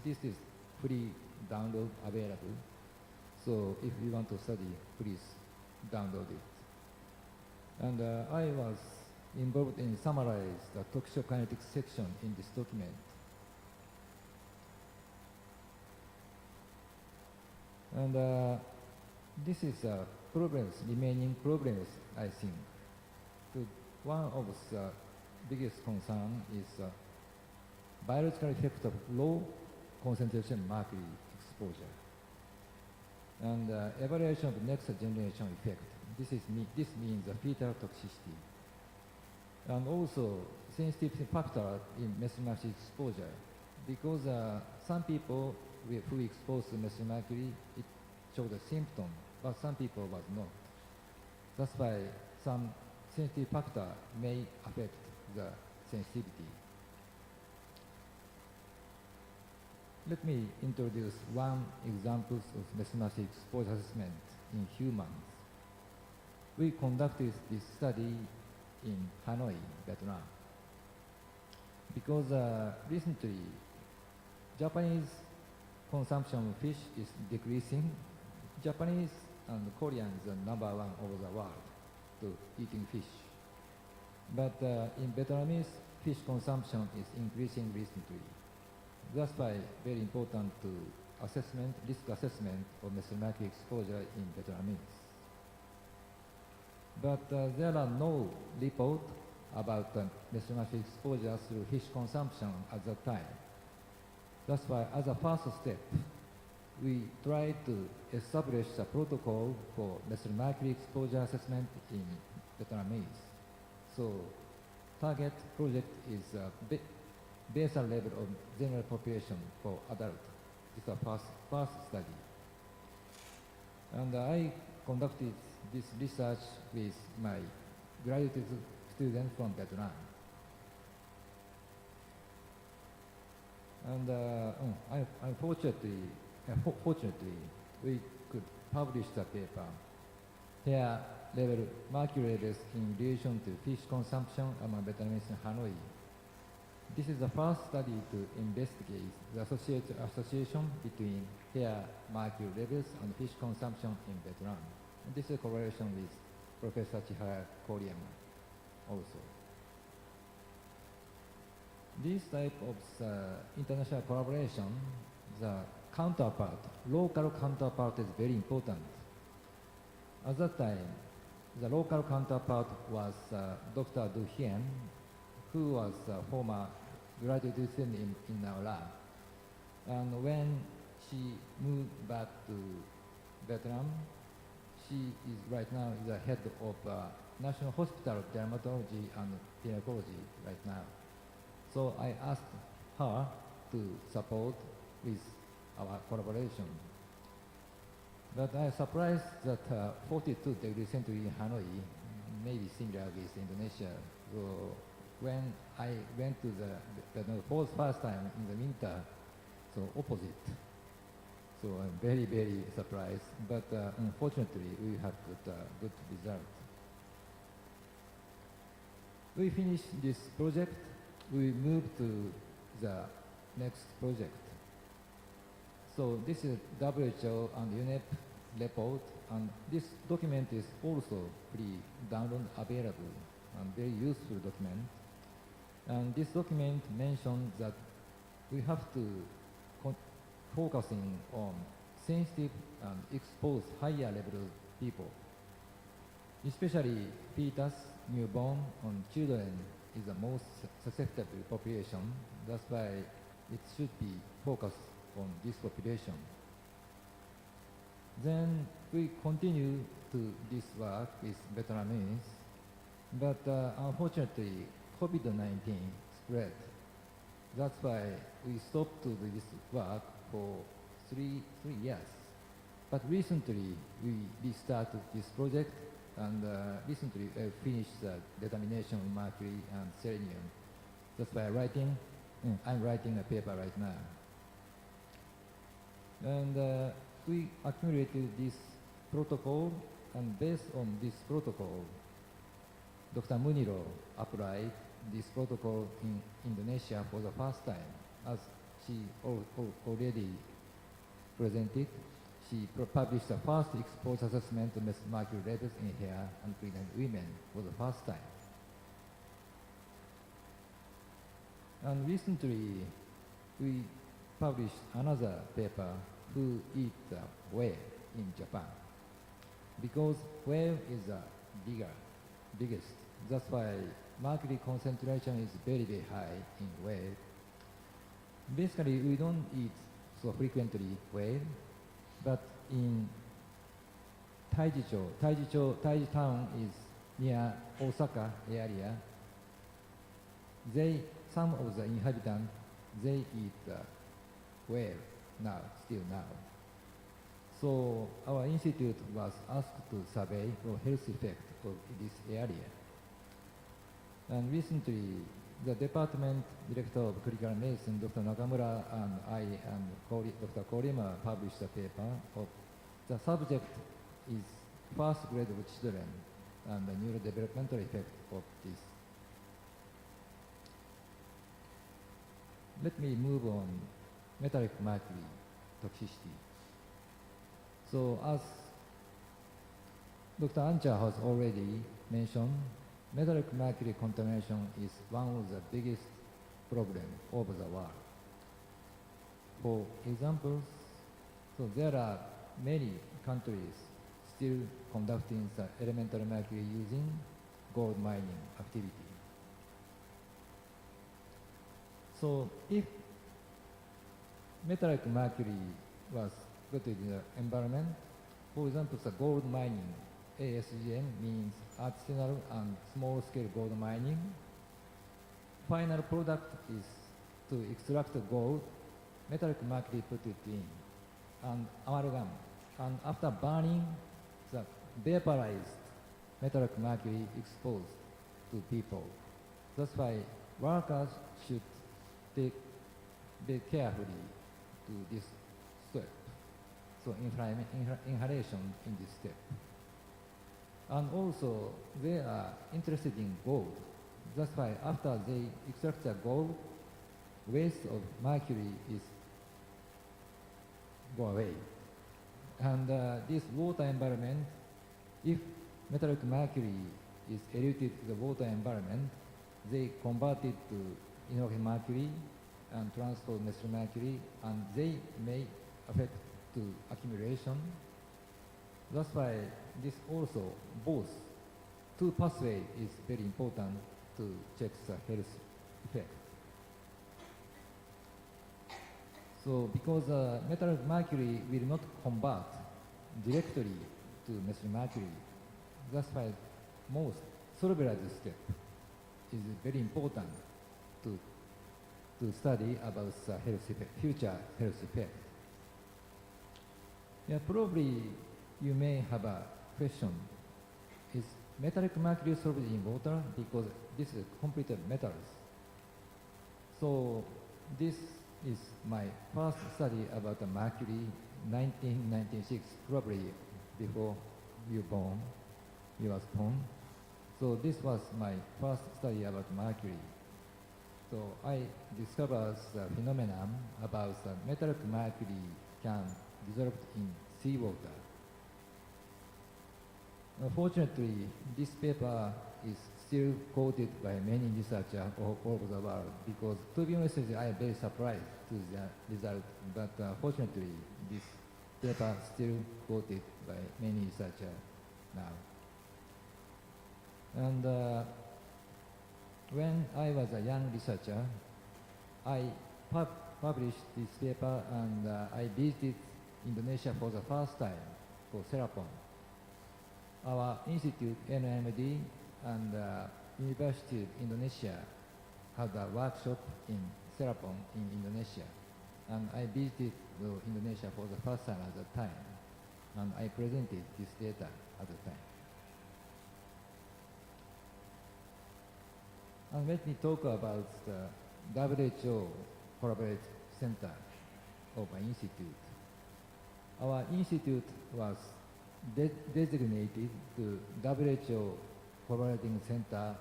This is free download available. So if you want to study, please download it. And I was involved in summarize the toxicokinetic section in this document. And this is remaining problems, I think. So one of the biggest concern is biological effect of low concentration mercury exposure. And evaluation of next generation effect. This means the fetal toxicity. And also sensitivity factor in methyl mercury exposure. Because some people who exposed to methyl mercury, it showed a symptom, but some people was not. That's why some sensitive factor may affect the sensitivity. Let me introduce one example of mesomeric exposure assessment in humans. We conducted this study in Hanoi, Vietnam, because recently Japanese consumption of fish is decreasing. Japanese and Koreans are number one over the world to eating fish. But in Vietnamese, fish consumption is increasing recently. That's why very important to risk assessment of mesomeric exposure in Vietnamese. But there are no report about mesomeric exposure through fish consumption at that time. That's why as a first step, we try to establish a protocol for mesomeric exposure assessment in Vietnamese. So target project is basal level of general population for adult. It's a first study. And I conducted this research with my graduate student from Vietnam. And unfortunately, we could publish the paper. Here, mercury levels in relation to fish consumption among Vietnamese in Hanoi. This is the first study to investigate the association between hair mercury levels and fish consumption in Vietnam. And this is a correlation with Professor Chihara Koriyama also. This type of international collaboration, the local counterpart is very important. At that time, the local counterpart was Dr. Du Hien, who was a former graduate student in our lab. And when she moved back to Vietnam, she is right now the head of National Hospital of Dermatology and Gynecology right now. So I asked her to support with our collaboration. But I am surprised that 42 degrees centigrade in Hanoi may be similar with Indonesia. So when I went to the first time in the winter, so opposite. So I'm very, very surprised. But unfortunately, we have good result. We finished this project. We moved to the next project. So this is WHO and UNEP report, and this document is also free download available and very useful document. And this document mentions that we have to focusing on sensitive and exposed higher level people, especially fetus, newborn, and children is the most susceptible population. That's why it should be focused on this population. Then we continue to this work with Vietnamese, but unfortunately COVID-19 spread. That's why we stopped to do this work for three years. But recently we restarted this project, and recently finished the determination of mercury and selenium. That's why I'm writing a paper right now. And we accumulated this protocol, and based on this protocol, Dr. Muniro applied this protocol in Indonesia for the first time. As she already presented, she published the first exposure assessment of mercury levels in hair and pregnant women for the first time. And recently, we published another paper, Who Eat the Whale in Japan. Because whale is the biggest. That's why mercury concentration is very, very high in whale. Basically, we don't eat so frequently whale, but in Taiji town is near Osaka area. Some of the inhabitants, they eat whale still now. So our institute was asked to survey for health effect of this area. And recently, the Department Director of Clinical Medicine, Dr. Nakamura, and I and Dr. Korima published a paper of the subject is first grade of children and the neurodevelopmental effect of this. Let me move on metallic mercury toxicity. So as Dr. Ancha has already mentioned, metallic mercury contamination is one of the biggest problems over the world. For examples, so there are many countries still conducting the elemental mercury using gold mining activity. So if metallic mercury was put in the environment, for example, the gold mining, ASGM means artisanal and small-scale gold mining. Final product is to extract the gold, metallic mercury put it in, and amalgam. And after burning, the vaporized metallic mercury exposed to people. That's why workers should take very carefully to this step. So inhalation in this step. And also, they are interested in gold. That's why after they extract the gold, waste of mercury is go away. And this water environment, if metallic mercury is eluted to the water environment, they convert it to inorganic mercury and transfer methyl mercury, and they may affect to accumulation. That's why this also, both two pathway is very important to check the health effect. So because metallic mercury will not convert directly to methyl mercury, that's why most solubilized step is very important to study about the health effect, future health effect. Yeah, probably you may have a question. Is metallic mercury soluble in water? Because this is completed metals. So this is my first study about the mercury, 1996, probably before you was born. So this was my first study about mercury. So I discovered the phenomenon about the metallic mercury can dissolve in seawater. Unfortunately, this paper is still quoted by many researchers all over the world because, to be honest with you, I am very surprised to the result. But fortunately, this paper still quoted by many researchers now. And when I was a young researcher, I published this paper and I visited Indonesia for the first time for Serapong. Our institute, NMD, and University of Indonesia had a workshop in Serapong in Indonesia. And I visited Indonesia for the first time at that time. And I presented this data at the time. And let me talk about the WHO Collaborative Center of our institute. Our institute was designated to WHO Collaborating Center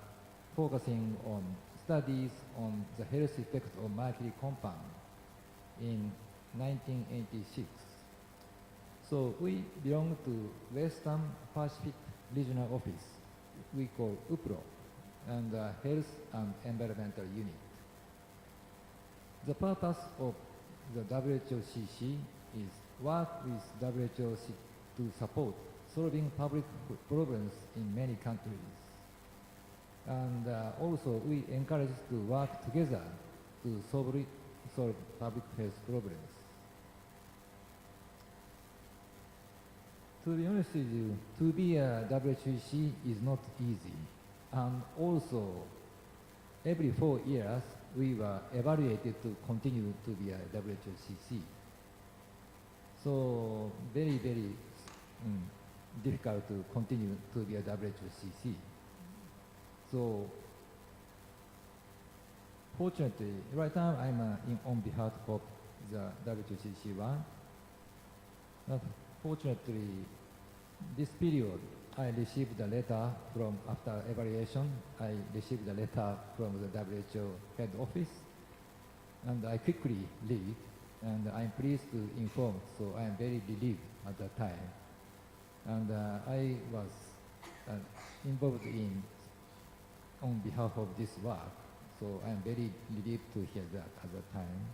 focusing on studies on the health effect of mercury compound in 1986. So we belong to Western Pacific Regional Office, we call UPRO, and Health and Environmental Unit. The purpose of the WHOCC is work with WHO to support solving public problems in many countries. And also we encourage to work together to solve public health problems. To be honest with you, to be a WHOCC is not easy. And also, every 4 years, we were evaluated to continue to be a WHOCC. So, very, very difficult to continue to be a WHOCC. So fortunately, right now I'm on behalf of the WHOCC1. Fortunately, this period I received a letter from, after evaluation, I received a letter from the WHO head office, and I quickly read, and I'm pleased to inform, so I am very relieved at that time. And I was involved in, on behalf of this work, so I'm very relieved to hear that at the time.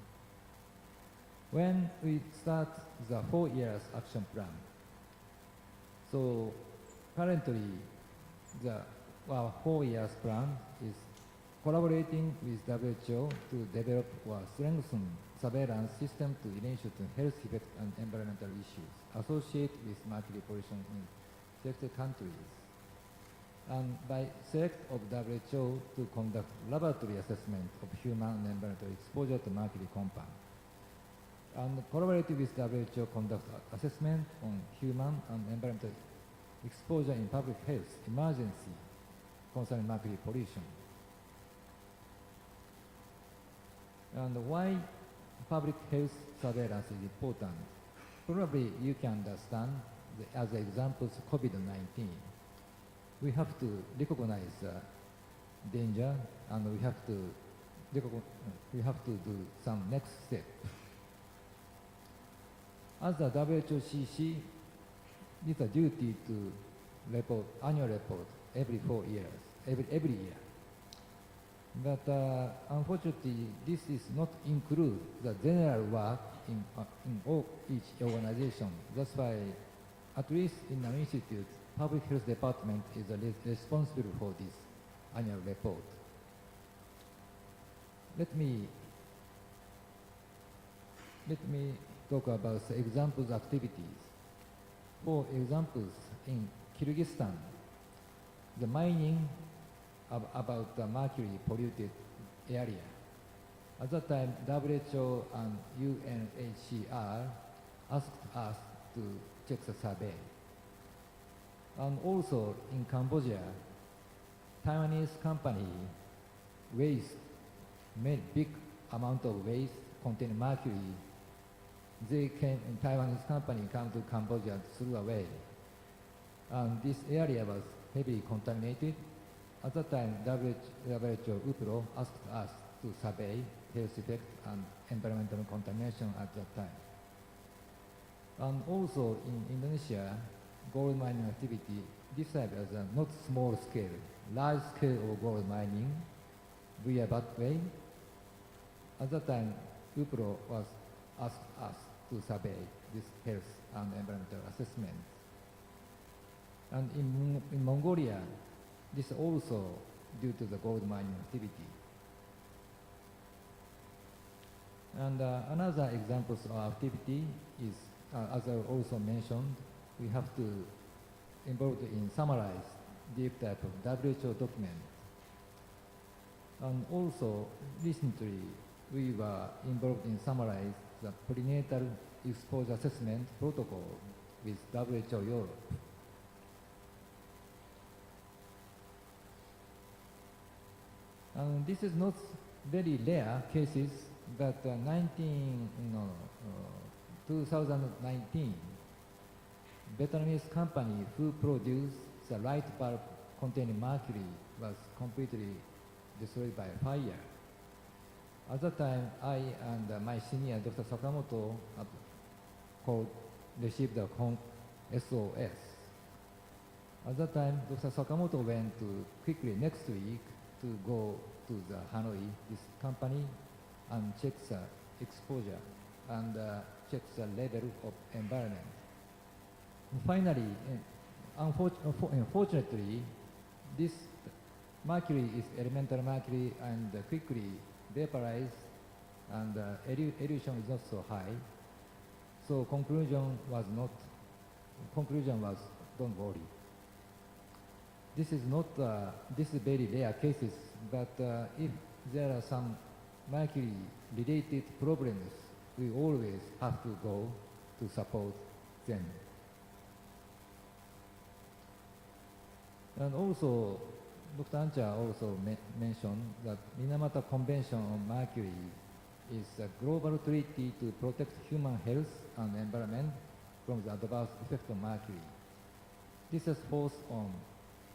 When we start the 4 years action plan, so currently our 4 years plan is collaborating with WHO to develop or strengthen surveillance system to initiate health effects and environmental issues associated with mercury pollution in selected countries. And by select of WHO to conduct laboratory assessment of human and environmental exposure to mercury compound. And collaborative with WHO conduct assessment on human and environmental exposure in public health emergency concerning mercury pollution. And why public health surveillance is important? Probably you can understand as examples COVID-19. We have to recognize danger, and we have to do some next step. As the WHOCC, it's a duty to report annual report every 4 years, every year. But unfortunately, this is not include the general work in each organization. That's why, at least in our institute, public health department is responsible for this annual report. Let me talk about the examples activities. For examples, in Kyrgyzstan, the mining about the mercury polluted area. At that time, WHO and UNHCR asked us to check the survey. And also in Cambodia, Taiwanese company made big amount of waste containing mercury. Taiwanese company came to Cambodia and threw away. And this area was heavily contaminated. At that time, WHO UPRO asked us to survey health effects and environmental contamination at that time. And also in Indonesia, gold mining activity, this time was a not small scale, large scale of gold mining via Batway. At that time, UPRO was asked us to survey this health and environmental assessment. And in Mongolia, this also due to the gold mining activity. And another examples of activity is, as I also mentioned, we have to involve in summarize deep type of WHO document. And also recently we were involved in summarize the prenatal exposure assessment protocol with WHO Europe. And this is not very rare cases, but 2019, Vietnamese company who produced the light bulb containing mercury was completely destroyed by fire. At that time, I and my senior, Dr. Sakamoto, received a SOS. At that time, Dr. Sakamoto went to quickly next week to go to the Hanoi, this company, and check the exposure and check the level of environment. Finally, unfortunately, this mercury is elemental mercury and quickly vaporized, and elution is not so high. So conclusion was, don't worry. This is not, this is very rare cases, but if there are some mercury-related problems, we always have to go to support them. And also, Dr. Ancha also mentioned that Minamata Convention on Mercury is a global treaty to protect human health and environment from the adverse effect of mercury. This is forced on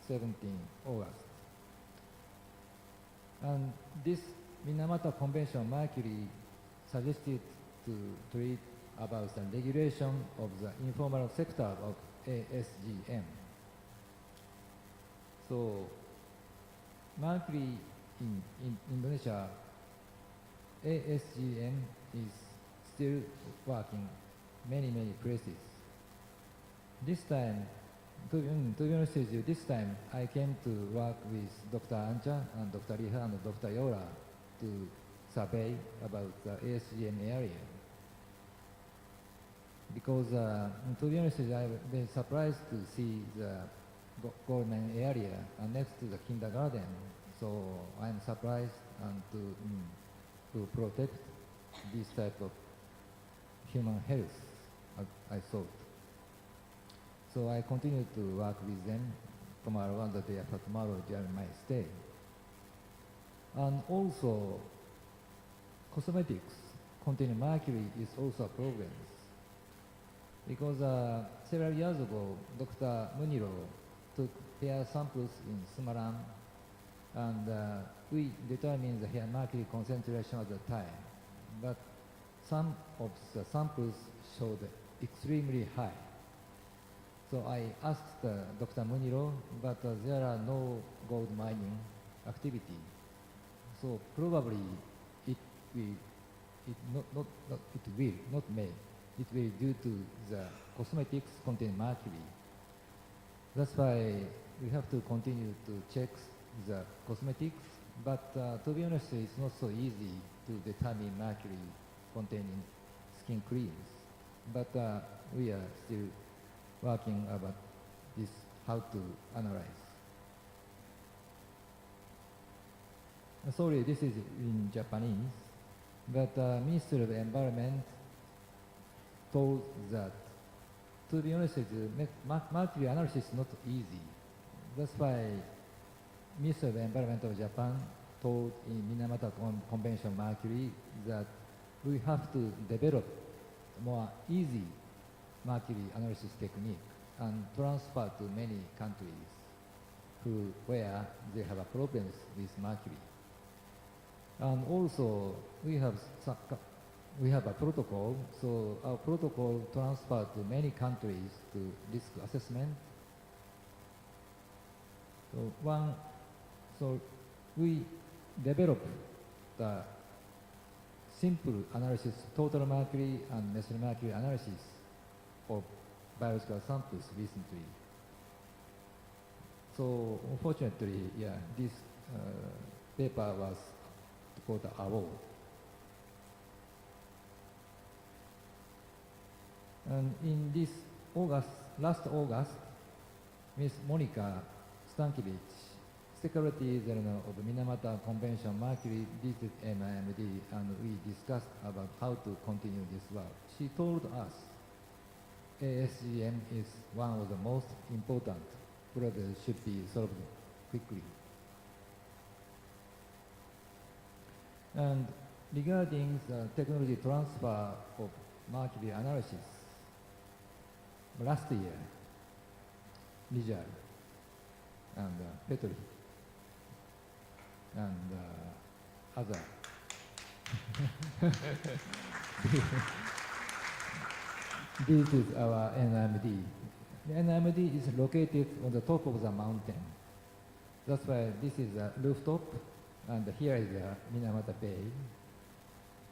17 August. And this Minamata Convention on Mercury suggested to treat about the regulation of the informal sector of ASGM. So, mercury in Indonesia, ASGM is still working many places. This time, to be honest with you, this time I came to work with Dr. Ancha and Dr. Riha and Dr. Yora to survey about the ASGM area. Because to be honest with you, I've been surprised to see the government area next to the kindergarten. So I'm surprised and to protect this type of human health, I thought. So I continue to work with them tomorrow and the day after tomorrow during my stay. And also, cosmetics containing mercury is also a problem. Because several years ago, Dr. Muniro took hair samples in Sumaran, and we determined the hair mercury concentration at the time. But some of the samples showed extremely high. So I asked Dr. Muniro, but there are no gold mining activity. So probably it will due to the cosmetics contain mercury. That's why we have to continue to check the cosmetics, but to be honest, it's not so easy to determine mercury containing skin creams. But we are still working about this, how to analyze. Sorry, this is in Japanese, but Ministry of Environment told that, to be honest with you, mercury analysis is not easy. That's why Ministry of Environment of Japan told in Minamata Convention mercury that we have to develop more easy mercury analysis technique and transfer to many countries where they have problems with mercury. And also we have a protocol, so our protocol transferred to many countries to risk assessment. So we developed the simple analysis, total mercury and methyl mercury analysis of biological samples recently. So unfortunately, this paper was got an award. And in this last August, Ms. Monica Stankiewicz, Secretary General of Minamata Convention Mercury, visited MIMD, and we discussed about how to continue this work. She told us ASGM is one of the most important problems should be solved quickly. And regarding the technology transfer of mercury analysis, last year, Rijal and Petri and other this is our NIMD. The NIMD is located on the top of the mountain. That's why this is a rooftop, and here is Minamata Bay.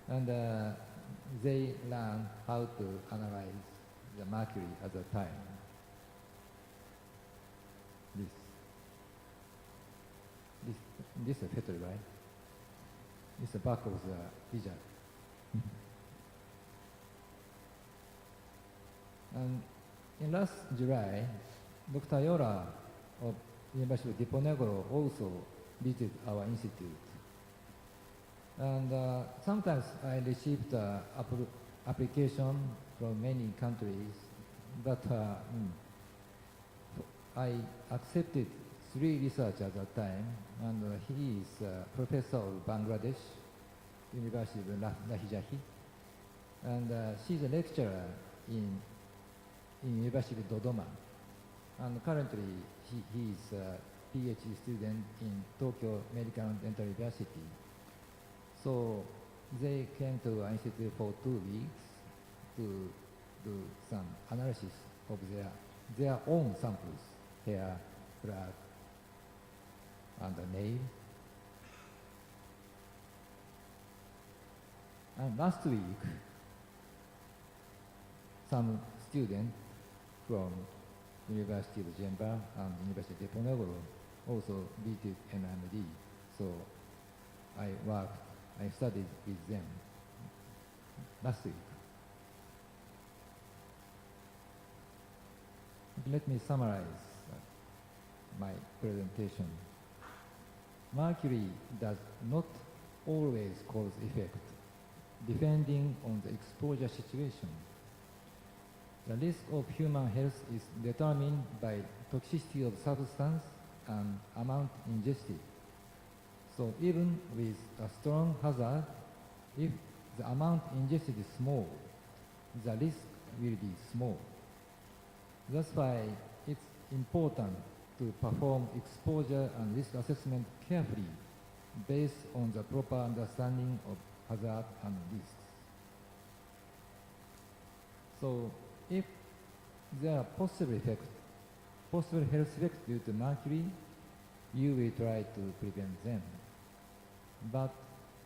And they learn how to analyze the mercury at the time. This is a Petri, right? It's the back of the Rijal. And in last July, Dr. Yora of University of Diponegoro also visited our institute. And sometimes I received application from many countries, but I accepted 3 research at that time, and he is a professor of Bangladesh, University of Lahjahi, and she's a lecturer in University of Dodoma, and currently he is a PhD student in Tokyo Medical and Dental University. So they came to our institute for 2 weeks to do some analysis of their own samples, hair, blood, and the nail. And last week, some students from University of Jember and University of Diponegoro also visited NMD. So I studied with them last week. Let me summarize my presentation. Mercury does not always cause effect, depending on the exposure situation. The risk of human health is determined by toxicity of substance and amount ingested. So even with a strong hazard, if the amount ingested is small, the risk will be small. That's why it's important to perform exposure and risk assessment carefully based on the proper understanding of hazard and risks. So if there are possible health effects due to mercury, you will try to prevent them. But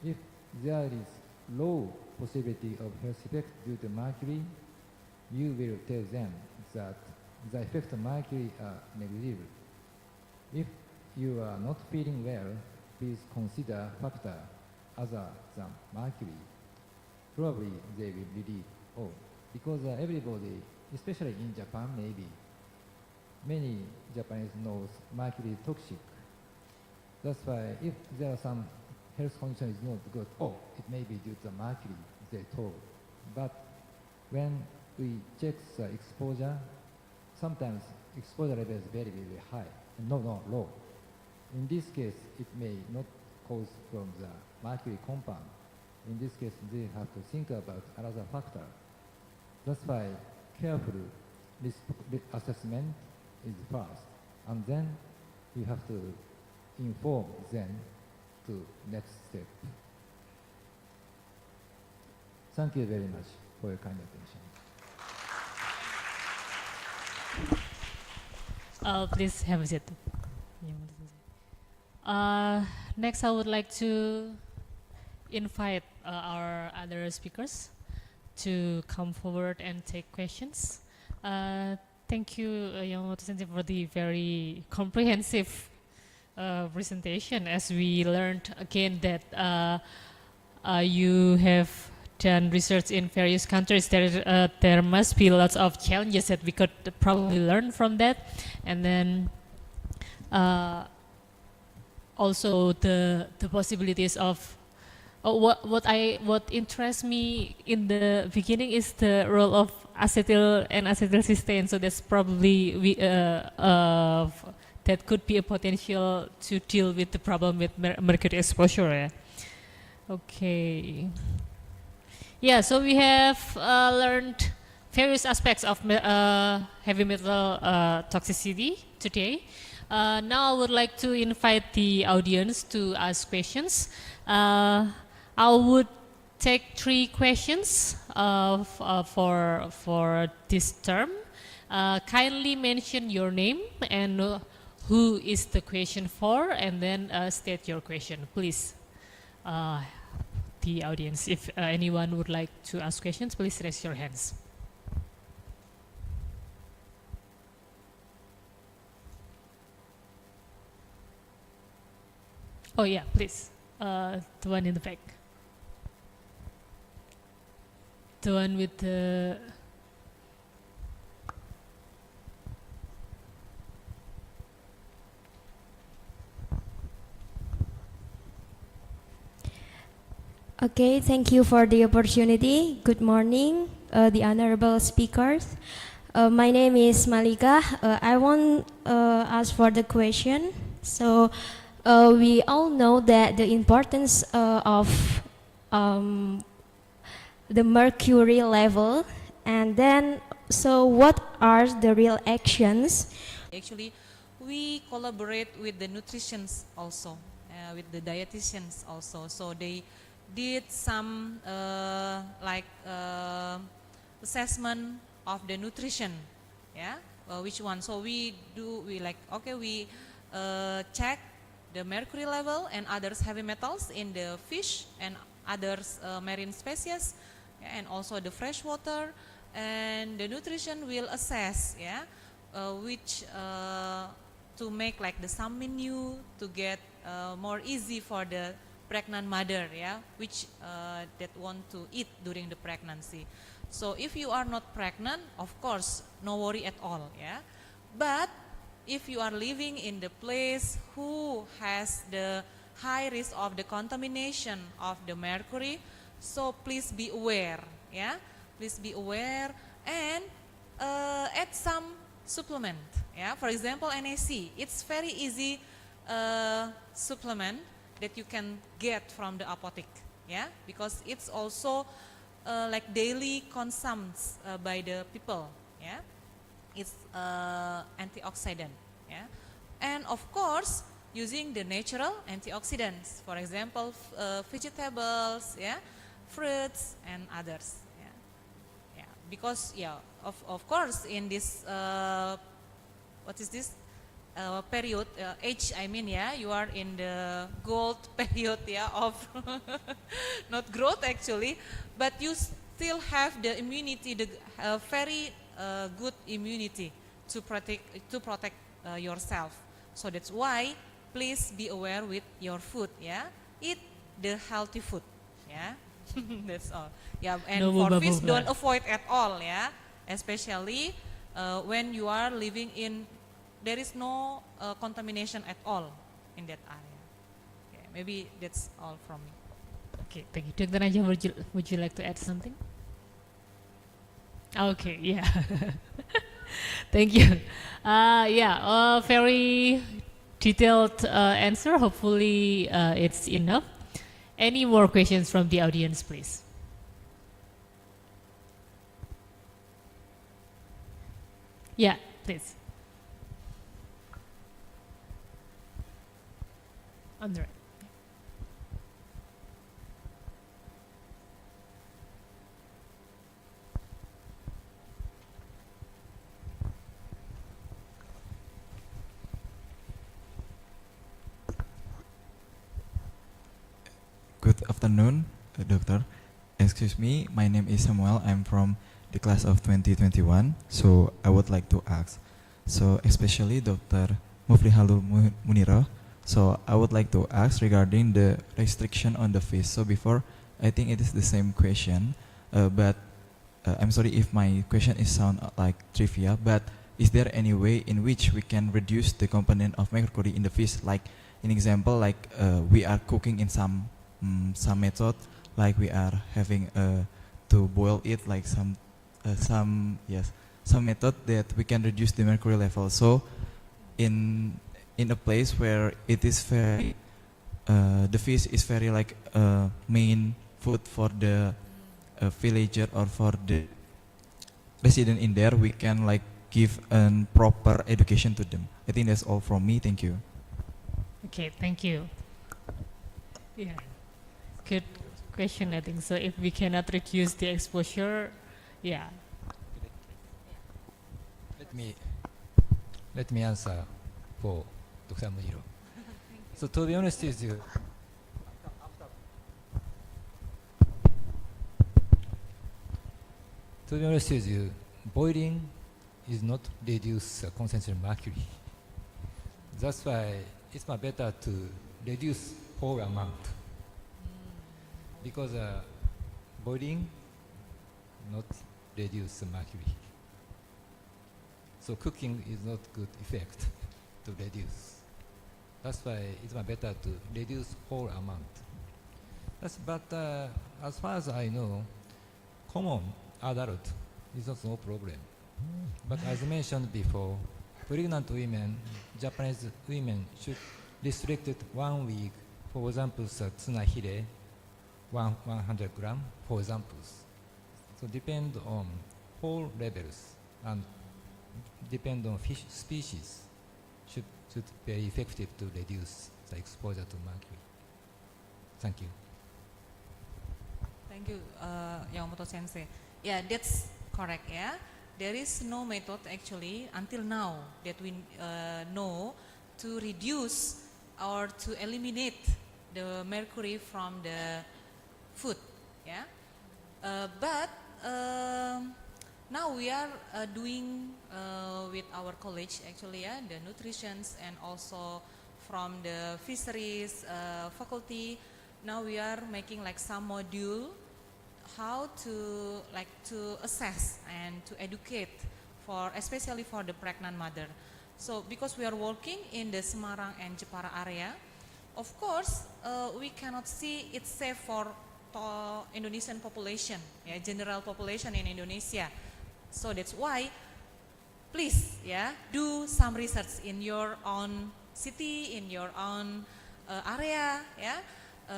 if there is low possibility of health effect due to mercury, you will tell them that the effects of mercury are negligible. If you are not feeling well, please consider factor other than mercury. Probably they will relieve all. Because everybody, especially in Japan maybe, many Japanese knows mercury is toxic. That's why if there are some health condition is not good, it may be due to mercury, they told. But when we check the exposure, sometimes exposure level is very, very high, low. In this case, it may not cause from the mercury compound. In this case, they have to think about another factor. That's why careful risk assessment is first, and then you have to inform them to next step. Thank you very much for your kind attention. Please have a seat. Next, I would like to invite our other speakers to come forward and take questions. Thank you, Yamamoto Sensei, for the very comprehensive presentation. As we learned again that you have done research in various countries, there must be lots of challenges that we could probably learn from that. And then also the possibilities of what interests me in the beginning is the role of acetyl and acetylcysteine. So that's probably that could be a potential to deal with the problem with mercury exposure. Yeah? Okay. Yeah, so we have learned various aspects of heavy metal toxicity today. Now I would like to invite the audience to ask questions. I would take 3 questions for this term. Kindly mention your name and who is the question for, and then state your question, please. The audience, if anyone would like to ask questions, please raise your hands. Oh yeah, please. The one in the back. The one with the... Okay, thank you for the opportunity. Good morning, the honorable speakers. My name is Malika. I want ask for the question. So we all know that the importance of um, the mercury level, and then so what are the real actions? Actually, we collaborate with the nutritionists also, with the dietitians also. So they did some assessment of the nutrition, yeah. Which one? So we check the mercury level and others heavy metals in the fish and others marine species, yeah, and also the fresh water, and the nutrition will assess, yeah, which to make like the some menu to get more easy for the pregnant mother, yeah, which that want to eat during the pregnancy. So if you are not pregnant, of course, no worry at all, yeah. But if you are living in the place who has the high risk of the contamination of the mercury, so please be aware, yeah. Please be aware and add some supplement, yeah. For example, NAC, it's very easy supplement that you can get from the apothec, yeah, because it's also like daily consumes by the people, yeah. It's antioxidant, yeah, and of course using the natural antioxidants, for example, vegetables, yeah, fruits and others, yeah, yeah. Because yeah, of course in this what is this period age? I mean, yeah, you are in the gold period, yeah, of not growth actually, but you still have the immunity, the very good immunity to protect yourself. So that's why please be aware with your food, yeah. Eat the healthy food, yeah. That's all, yeah. And No for bubble fish, don't bath. avoid at all, yeah. Especially when you are living in, there is no contamination at all in that area. Okay, maybe that's all from me. Okay, thank you. Dr. Najah, would you like to add something? Okay, yeah. Thank you. Yeah, very detailed answer. Hopefully it's enough. Any more questions from the audience, please? Yeah, please. On the right. Good afternoon, Doctor. Excuse me, my name is Samuel. I'm from the class of 2021. So I would like to ask, so especially Dr. Muflihalul Muniro. So I would like to ask regarding the restriction on the fish. So before, I think it is the same question, but I'm sorry if my question is sound like trivia, but is there any way in which we can reduce the component of mercury in the fish? Like, an example, like we are cooking in some method, like we are having to boil it, like some method that we can reduce the mercury level. So in a place where it is very the fish is very like main food for the villager or for the resident in there, we can like give a proper education to them. I think that's all from me. Thank you. Okay, thank you. Yeah, good question, I think. So if we cannot reduce the exposure, yeah. Let me answer for Dr. Muniro. So to be honest with you, boiling is not reduce concentration of mercury. That's why it's much better to reduce whole amount, because boiling not reduce the mercury. So cooking is not good effect to reduce. That's why it's much better to reduce whole amount. But as far as I know, common adult is not no problem. But as mentioned before, pregnant women, Japanese women should restrict it 1 week. For example, tsunahire, 100 gram, for examples. So depend on 4 levels and depend on fish species should be effective to reduce the exposure to mercury. Thank you. Thank you, Yamamoto Sensei. Yeah, that's correct. Yeah, there is no method actually until now that we know to reduce or to eliminate the mercury from the food. Yeah, but now we are doing with our college actually, yeah, the nutritions and also from the fisheries faculty. Now we are making like some module how to assess and to educate for especially for the pregnant mother. So because we are working in the Semarang and Jepara area, of course we cannot see it's safe for Indonesian population, yeah, general population in Indonesia. So that's why please, yeah, do some research in your own city, in your own area, yeah.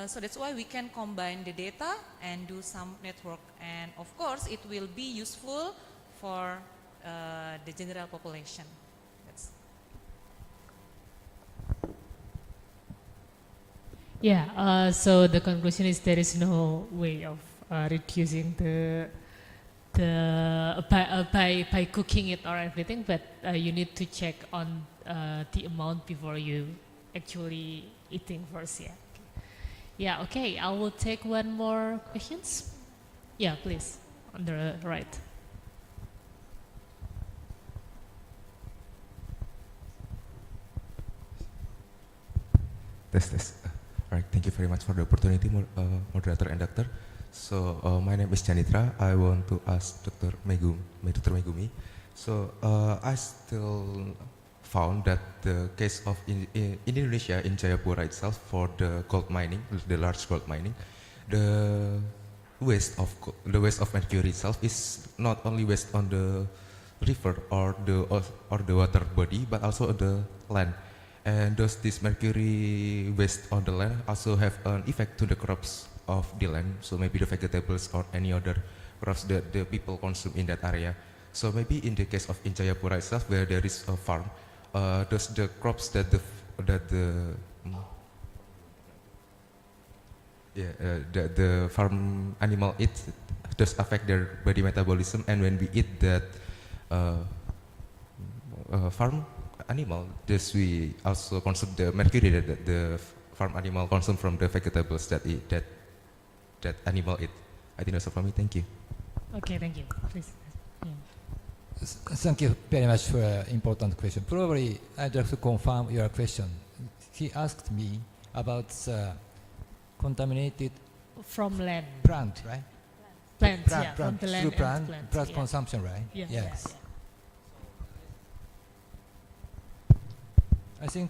So that's why we can combine the data and do some network, and of course it will be useful for the general population. That's Yeah, so the conclusion is there is no way of reducing the by cooking it or everything, but you need to check on the amount before you actually eating first. Yeah. Yeah. Okay. I will take one more questions. Yeah, please, on the right. Test. All right, thank you very much for the opportunity, moderator and doctor. So my name is Janitra. I want to ask Dr. Megumi. So I still found that the case of in Indonesia, in Jayapura itself, for the gold mining, the large gold mining, the waste of mercury itself is not only waste on the river or the water body, but also the land. And does this mercury waste on the land also have an effect to the crops of the land? So maybe the vegetables or any other crops that the people consume in that area. So maybe in the case of in Jayapura itself, where there is a farm, does the crops that the farm animal eat does affect their body metabolism, and when we eat that farm animal, does we also consume the mercury that the farm animal consume from the vegetables that animal eat? I think that's all from me. Thank you. Okay, thank you. Please. Yeah. Thank you very much for an important question. Probably I'd like to confirm your question. He asked me about contaminated From land. plant, right? Plants, yeah, from the land through and plant plants, yeah. consumption, right? Yeah. Yes. Yeah. I think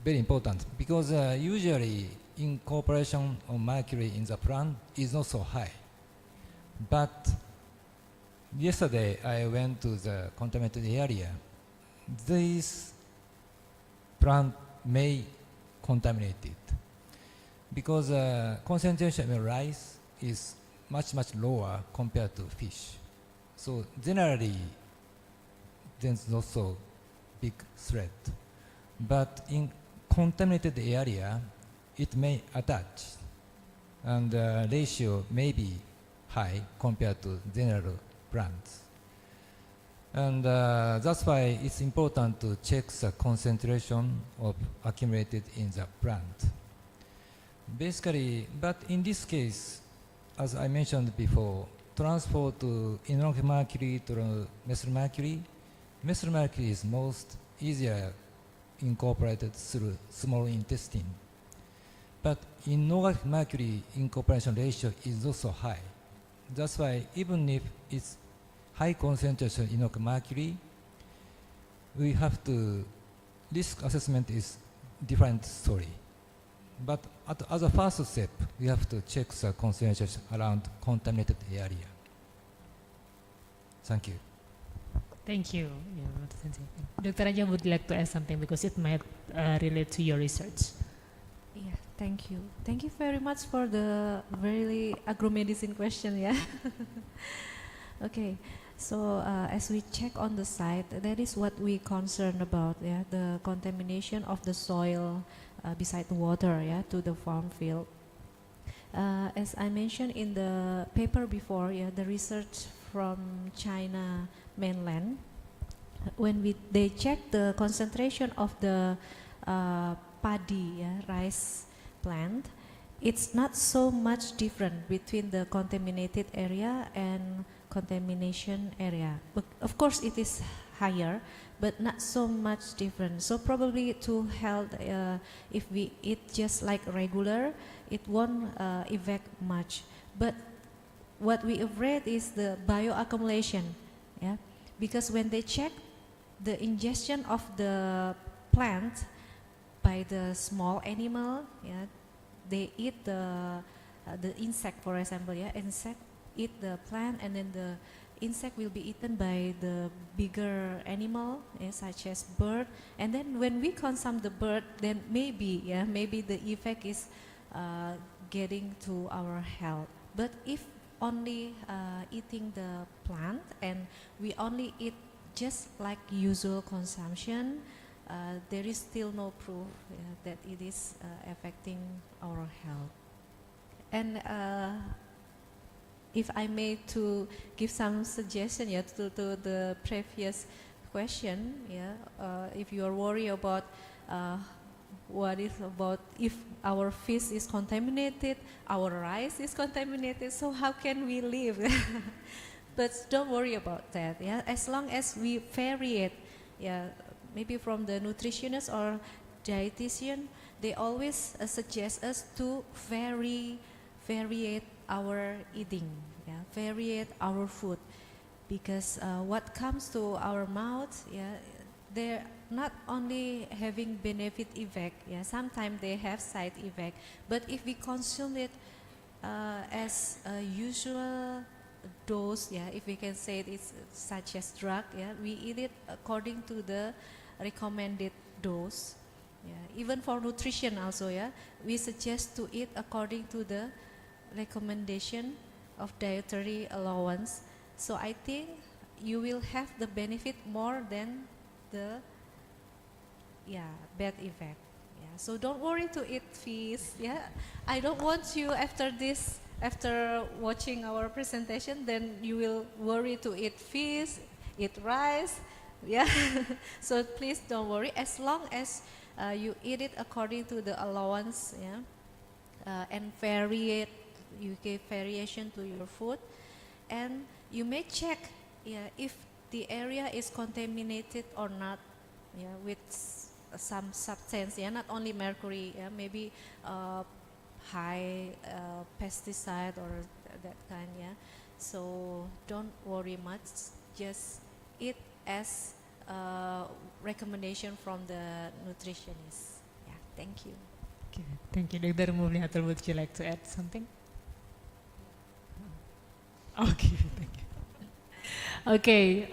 very important because usually incorporation of mercury in the plant is not so high. But yesterday I went to the contaminated area. This plant may contaminate it because concentration of rice is much lower compared to fish. So generally there's not so big threat. But in contaminated area, it may attach, and the ratio may be high compared to general plants. And that's why it's important to check the concentration of accumulated in the plant. Basically, but in this case, as I mentioned before, transport to inorganic mercury to methyl mercury is most easier incorporated through small intestine. But inorganic mercury incorporation ratio is also high. That's why even if it's high concentration inorganic mercury, we have to, risk assessment is different story. But as a first step, we have to check the concentration around contaminated area. Thank you. Thank you. Dr. Raja would like to add something because it might relate to your research. Yeah, thank you. Thank you very much for the very agromedicine question, yeah. Okay, so as we check on the site, that is what we concerned about, yeah, the contamination of the soil beside the water, yeah, to the farm field. As I mentioned in the paper before, yeah, the research from China mainland, when they check the concentration of the paddy, yeah, rice plant, it's not so much different between the contaminated area and contamination area. But of course, it is higher, but not so much different. So probably to health, if we eat just like regular, it won't affect much. But what we have read is the bioaccumulation, yeah, because when they check the ingestion of the plant by the small animal, yeah, they eat the insect, for example, yeah, insect eat the plant, and then the insect will be eaten by the bigger animal, yeah, such as bird. And then when we consume the bird, then maybe, yeah, maybe the effect is getting to our health. But if only eating the plant and we only eat just like usual consumption, there is still no proof that it is affecting our health. And if I may to give some suggestion, yeah, to the previous question, yeah, if you are worried about what is about if our fish is contaminated, our rice is contaminated, so how can we live? But don't worry about that, yeah, as long as we vary it, yeah, maybe from the nutritionist or dietitian, they always suggest us to variate our eating, yeah, variate our food, because what comes to our mouth, yeah, they're not only having benefit effect, yeah, sometimes they have side effect, but if we consume it as a usual dose, yeah, if we can say it is such as drug, yeah, we eat it according to the recommended dose, yeah, even for nutrition also, yeah, we suggest to eat according to the recommendation of dietary allowance. So I think you will have the benefit more than the bad effect. Yeah. So don't worry to eat fish. Yeah, I don't want you after this, after watching our presentation, then you will worry to eat fish, eat rice. Yeah. So please don't worry. As long as you eat it according to the allowance, yeah, and vary it. You give variation to your food, and you may check, yeah, if the area is contaminated or not, yeah, with some substance, yeah, not only mercury, yeah, maybe high pesticide or that kind, yeah. So don't worry much, just eat as recommendation from the nutritionist. Yeah, thank you. Okay, thank you, Dr. Mumlihatul. Would you like to add something? Okay, thank you. Okay,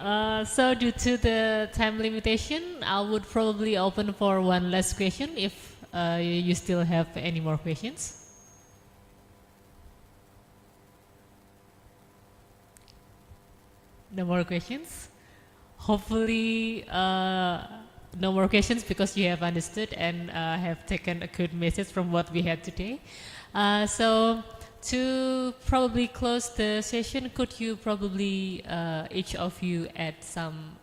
so due to the time limitation, I would probably open for one last question if you still have any more questions. No more questions? Hopefully, no more questions because you have understood and have taken a good message from what we had today. So to probably close the session, could you probably each of you add some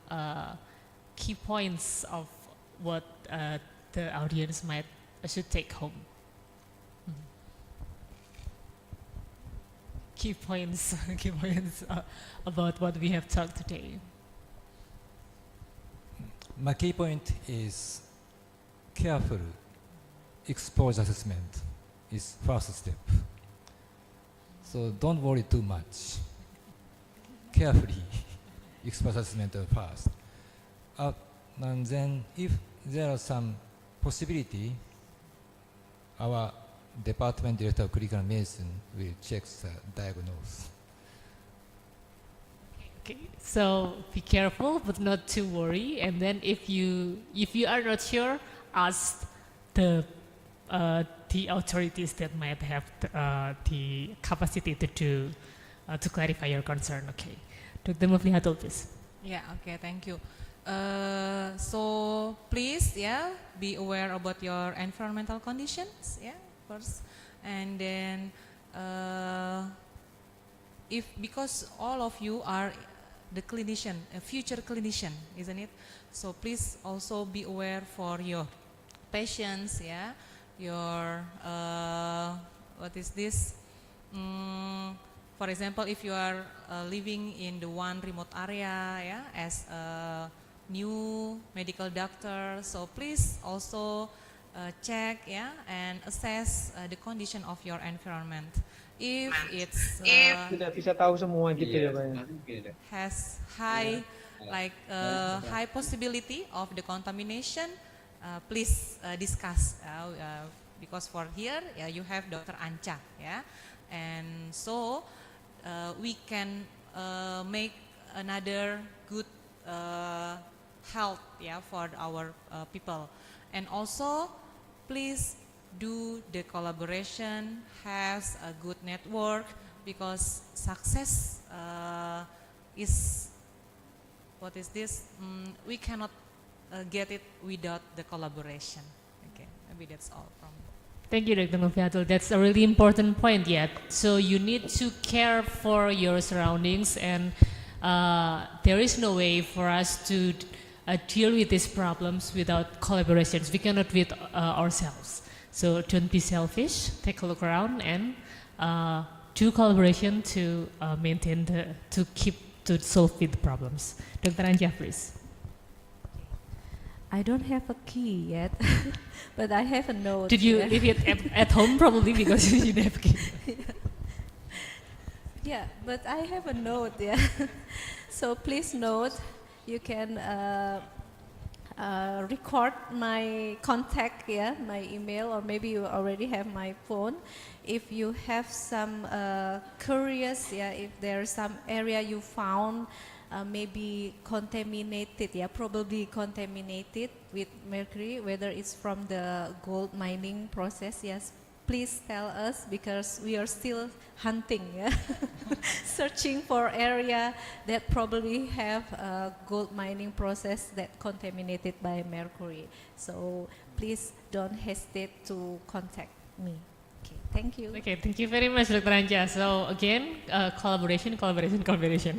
key points of what the audience should take home? Key points about what we have talked today. My key point is careful exposure assessment is first step. So don't worry too much. Carefully exposure assessment first. And then if there are some possibility, our Department Director of Clinical Medicine will check the diagnosis. Okay, so be careful, but not to worry. And then if you are not sure, ask the authorities that might have the capacity to clarify your concern. Okay, Dr. Muflihatul, please. Yeah, okay, thank you. So please, yeah, be aware about your environmental conditions, yeah, first, and then because all of you are the clinician, a future clinician, isn't it? So please also be aware for your patients, yeah, your what is this? For example, if you are living in the one remote area, yeah, as a new medical doctor, so please also check, yeah, and assess the condition of your environment. If it's Tidak bisa tahu semua gitu ya Pak. has high high possibility of the contamination, please discuss because for here you have Dr. Anca, yeah, and so we can make another good health, yeah, for our people. And also please do the collaboration, has a good network, because success is what is this? We cannot get it without the collaboration. Okay, maybe that's all from. Thank you, Dr. Muflihatul. That's a really important point yet. So you need to care for your surroundings, and there is no way for us to deal with these problems without collaborations. We cannot do it ourselves. So don't be selfish, take a look around, and do collaboration to to solve the problems. Dr. Anja, please. I don't have a key yet, but I have a note. Did you leave it at home probably because you didn't have a key? Yeah, but I have a note, yeah. So please note, you can record my contact, yeah, my email, or maybe you already have my phone. If you have some curious, yeah, if there's some area you found maybe contaminated, yeah, probably contaminated with mercury, whether it's from the gold mining process, yes, please tell us, because we are still hunting, yeah? Searching for area that probably have a gold mining process that contaminated by mercury. So please don't hesitate to contact me. Okay, thank you. Okay, thank you very much, Dr. Anja. So again, collaboration.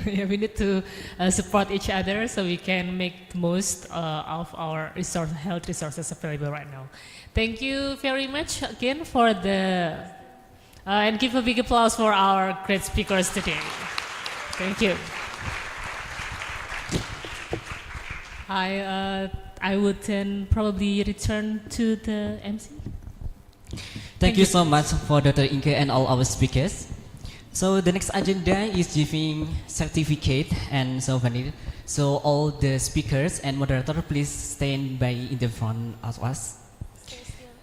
Yeah, we need to support each other so we can make the most of our health resources available right now. Thank you very much again for the, and give a big applause for our great speakers today. Thank you. I would then probably return to the MC. Thank you so much for Dr. Inke and all our speakers. So the next agenda is giving certificate and souvenir. So all the speakers and moderator, please stand by in the front of us.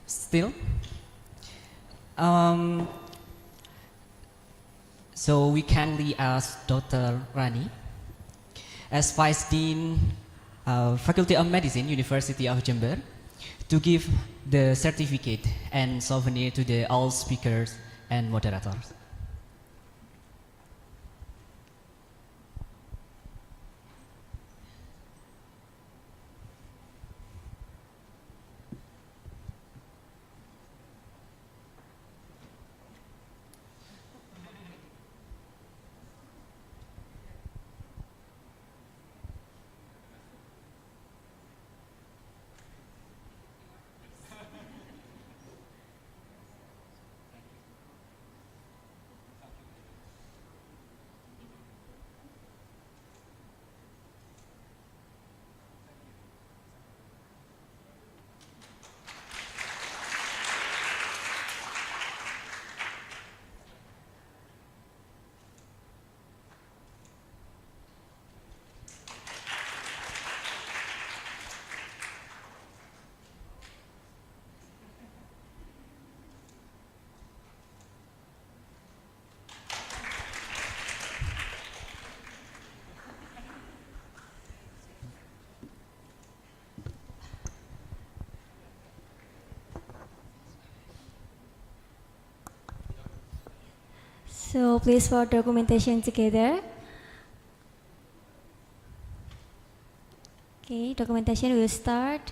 Still. So we kindly ask Dr. Rani, as Vice Dean, Faculty of Medicine, University of Jember, to give the certificate and souvenir to the all speakers and moderators. So please for documentation together. Okay, documentation will start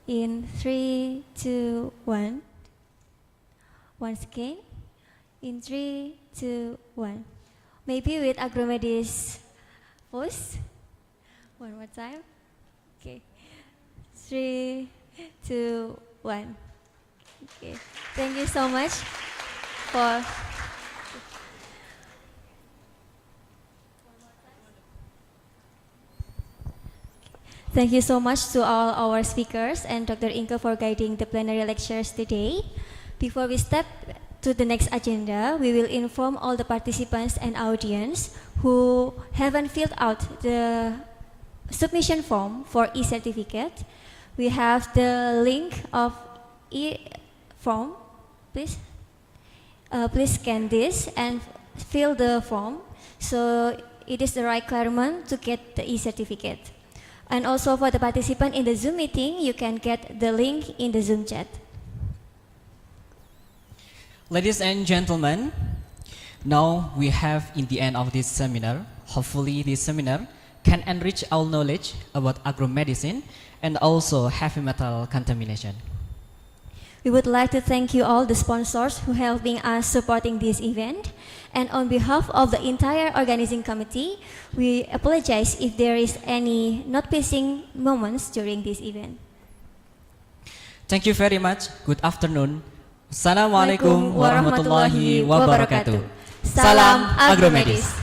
in 3, 2, 1. Once again, in 3, 2, 1. Maybe with Agromedicine pose. One more time. Okay. 3, 2, 1. Okay. Thank you so much for. Thank you so much to all our speakers and Dr. Inke for guiding the plenary lectures today. Before we step to the next agenda, we will inform all the participants and audience who haven't filled out the submission form for e-certificate. We have the link of e-form. Please, please scan this and fill the form. So it is the requirement to get the e-certificate. And also for the participant in the Zoom meeting, you can get the link in the Zoom chat. Ladies and gentlemen, now we have in the end of this seminar. Hopefully this seminar can enrich our knowledge about agromedicine and also heavy metal contamination. We would like to thank you all the sponsors who helping us supporting this event. And on behalf of the entire organizing committee, we apologize if there is any not pleasing moments during this event. Thank you very much. Good afternoon. Assalamualaikum warahmatullahi wabarakatuh. Salam Agromedis.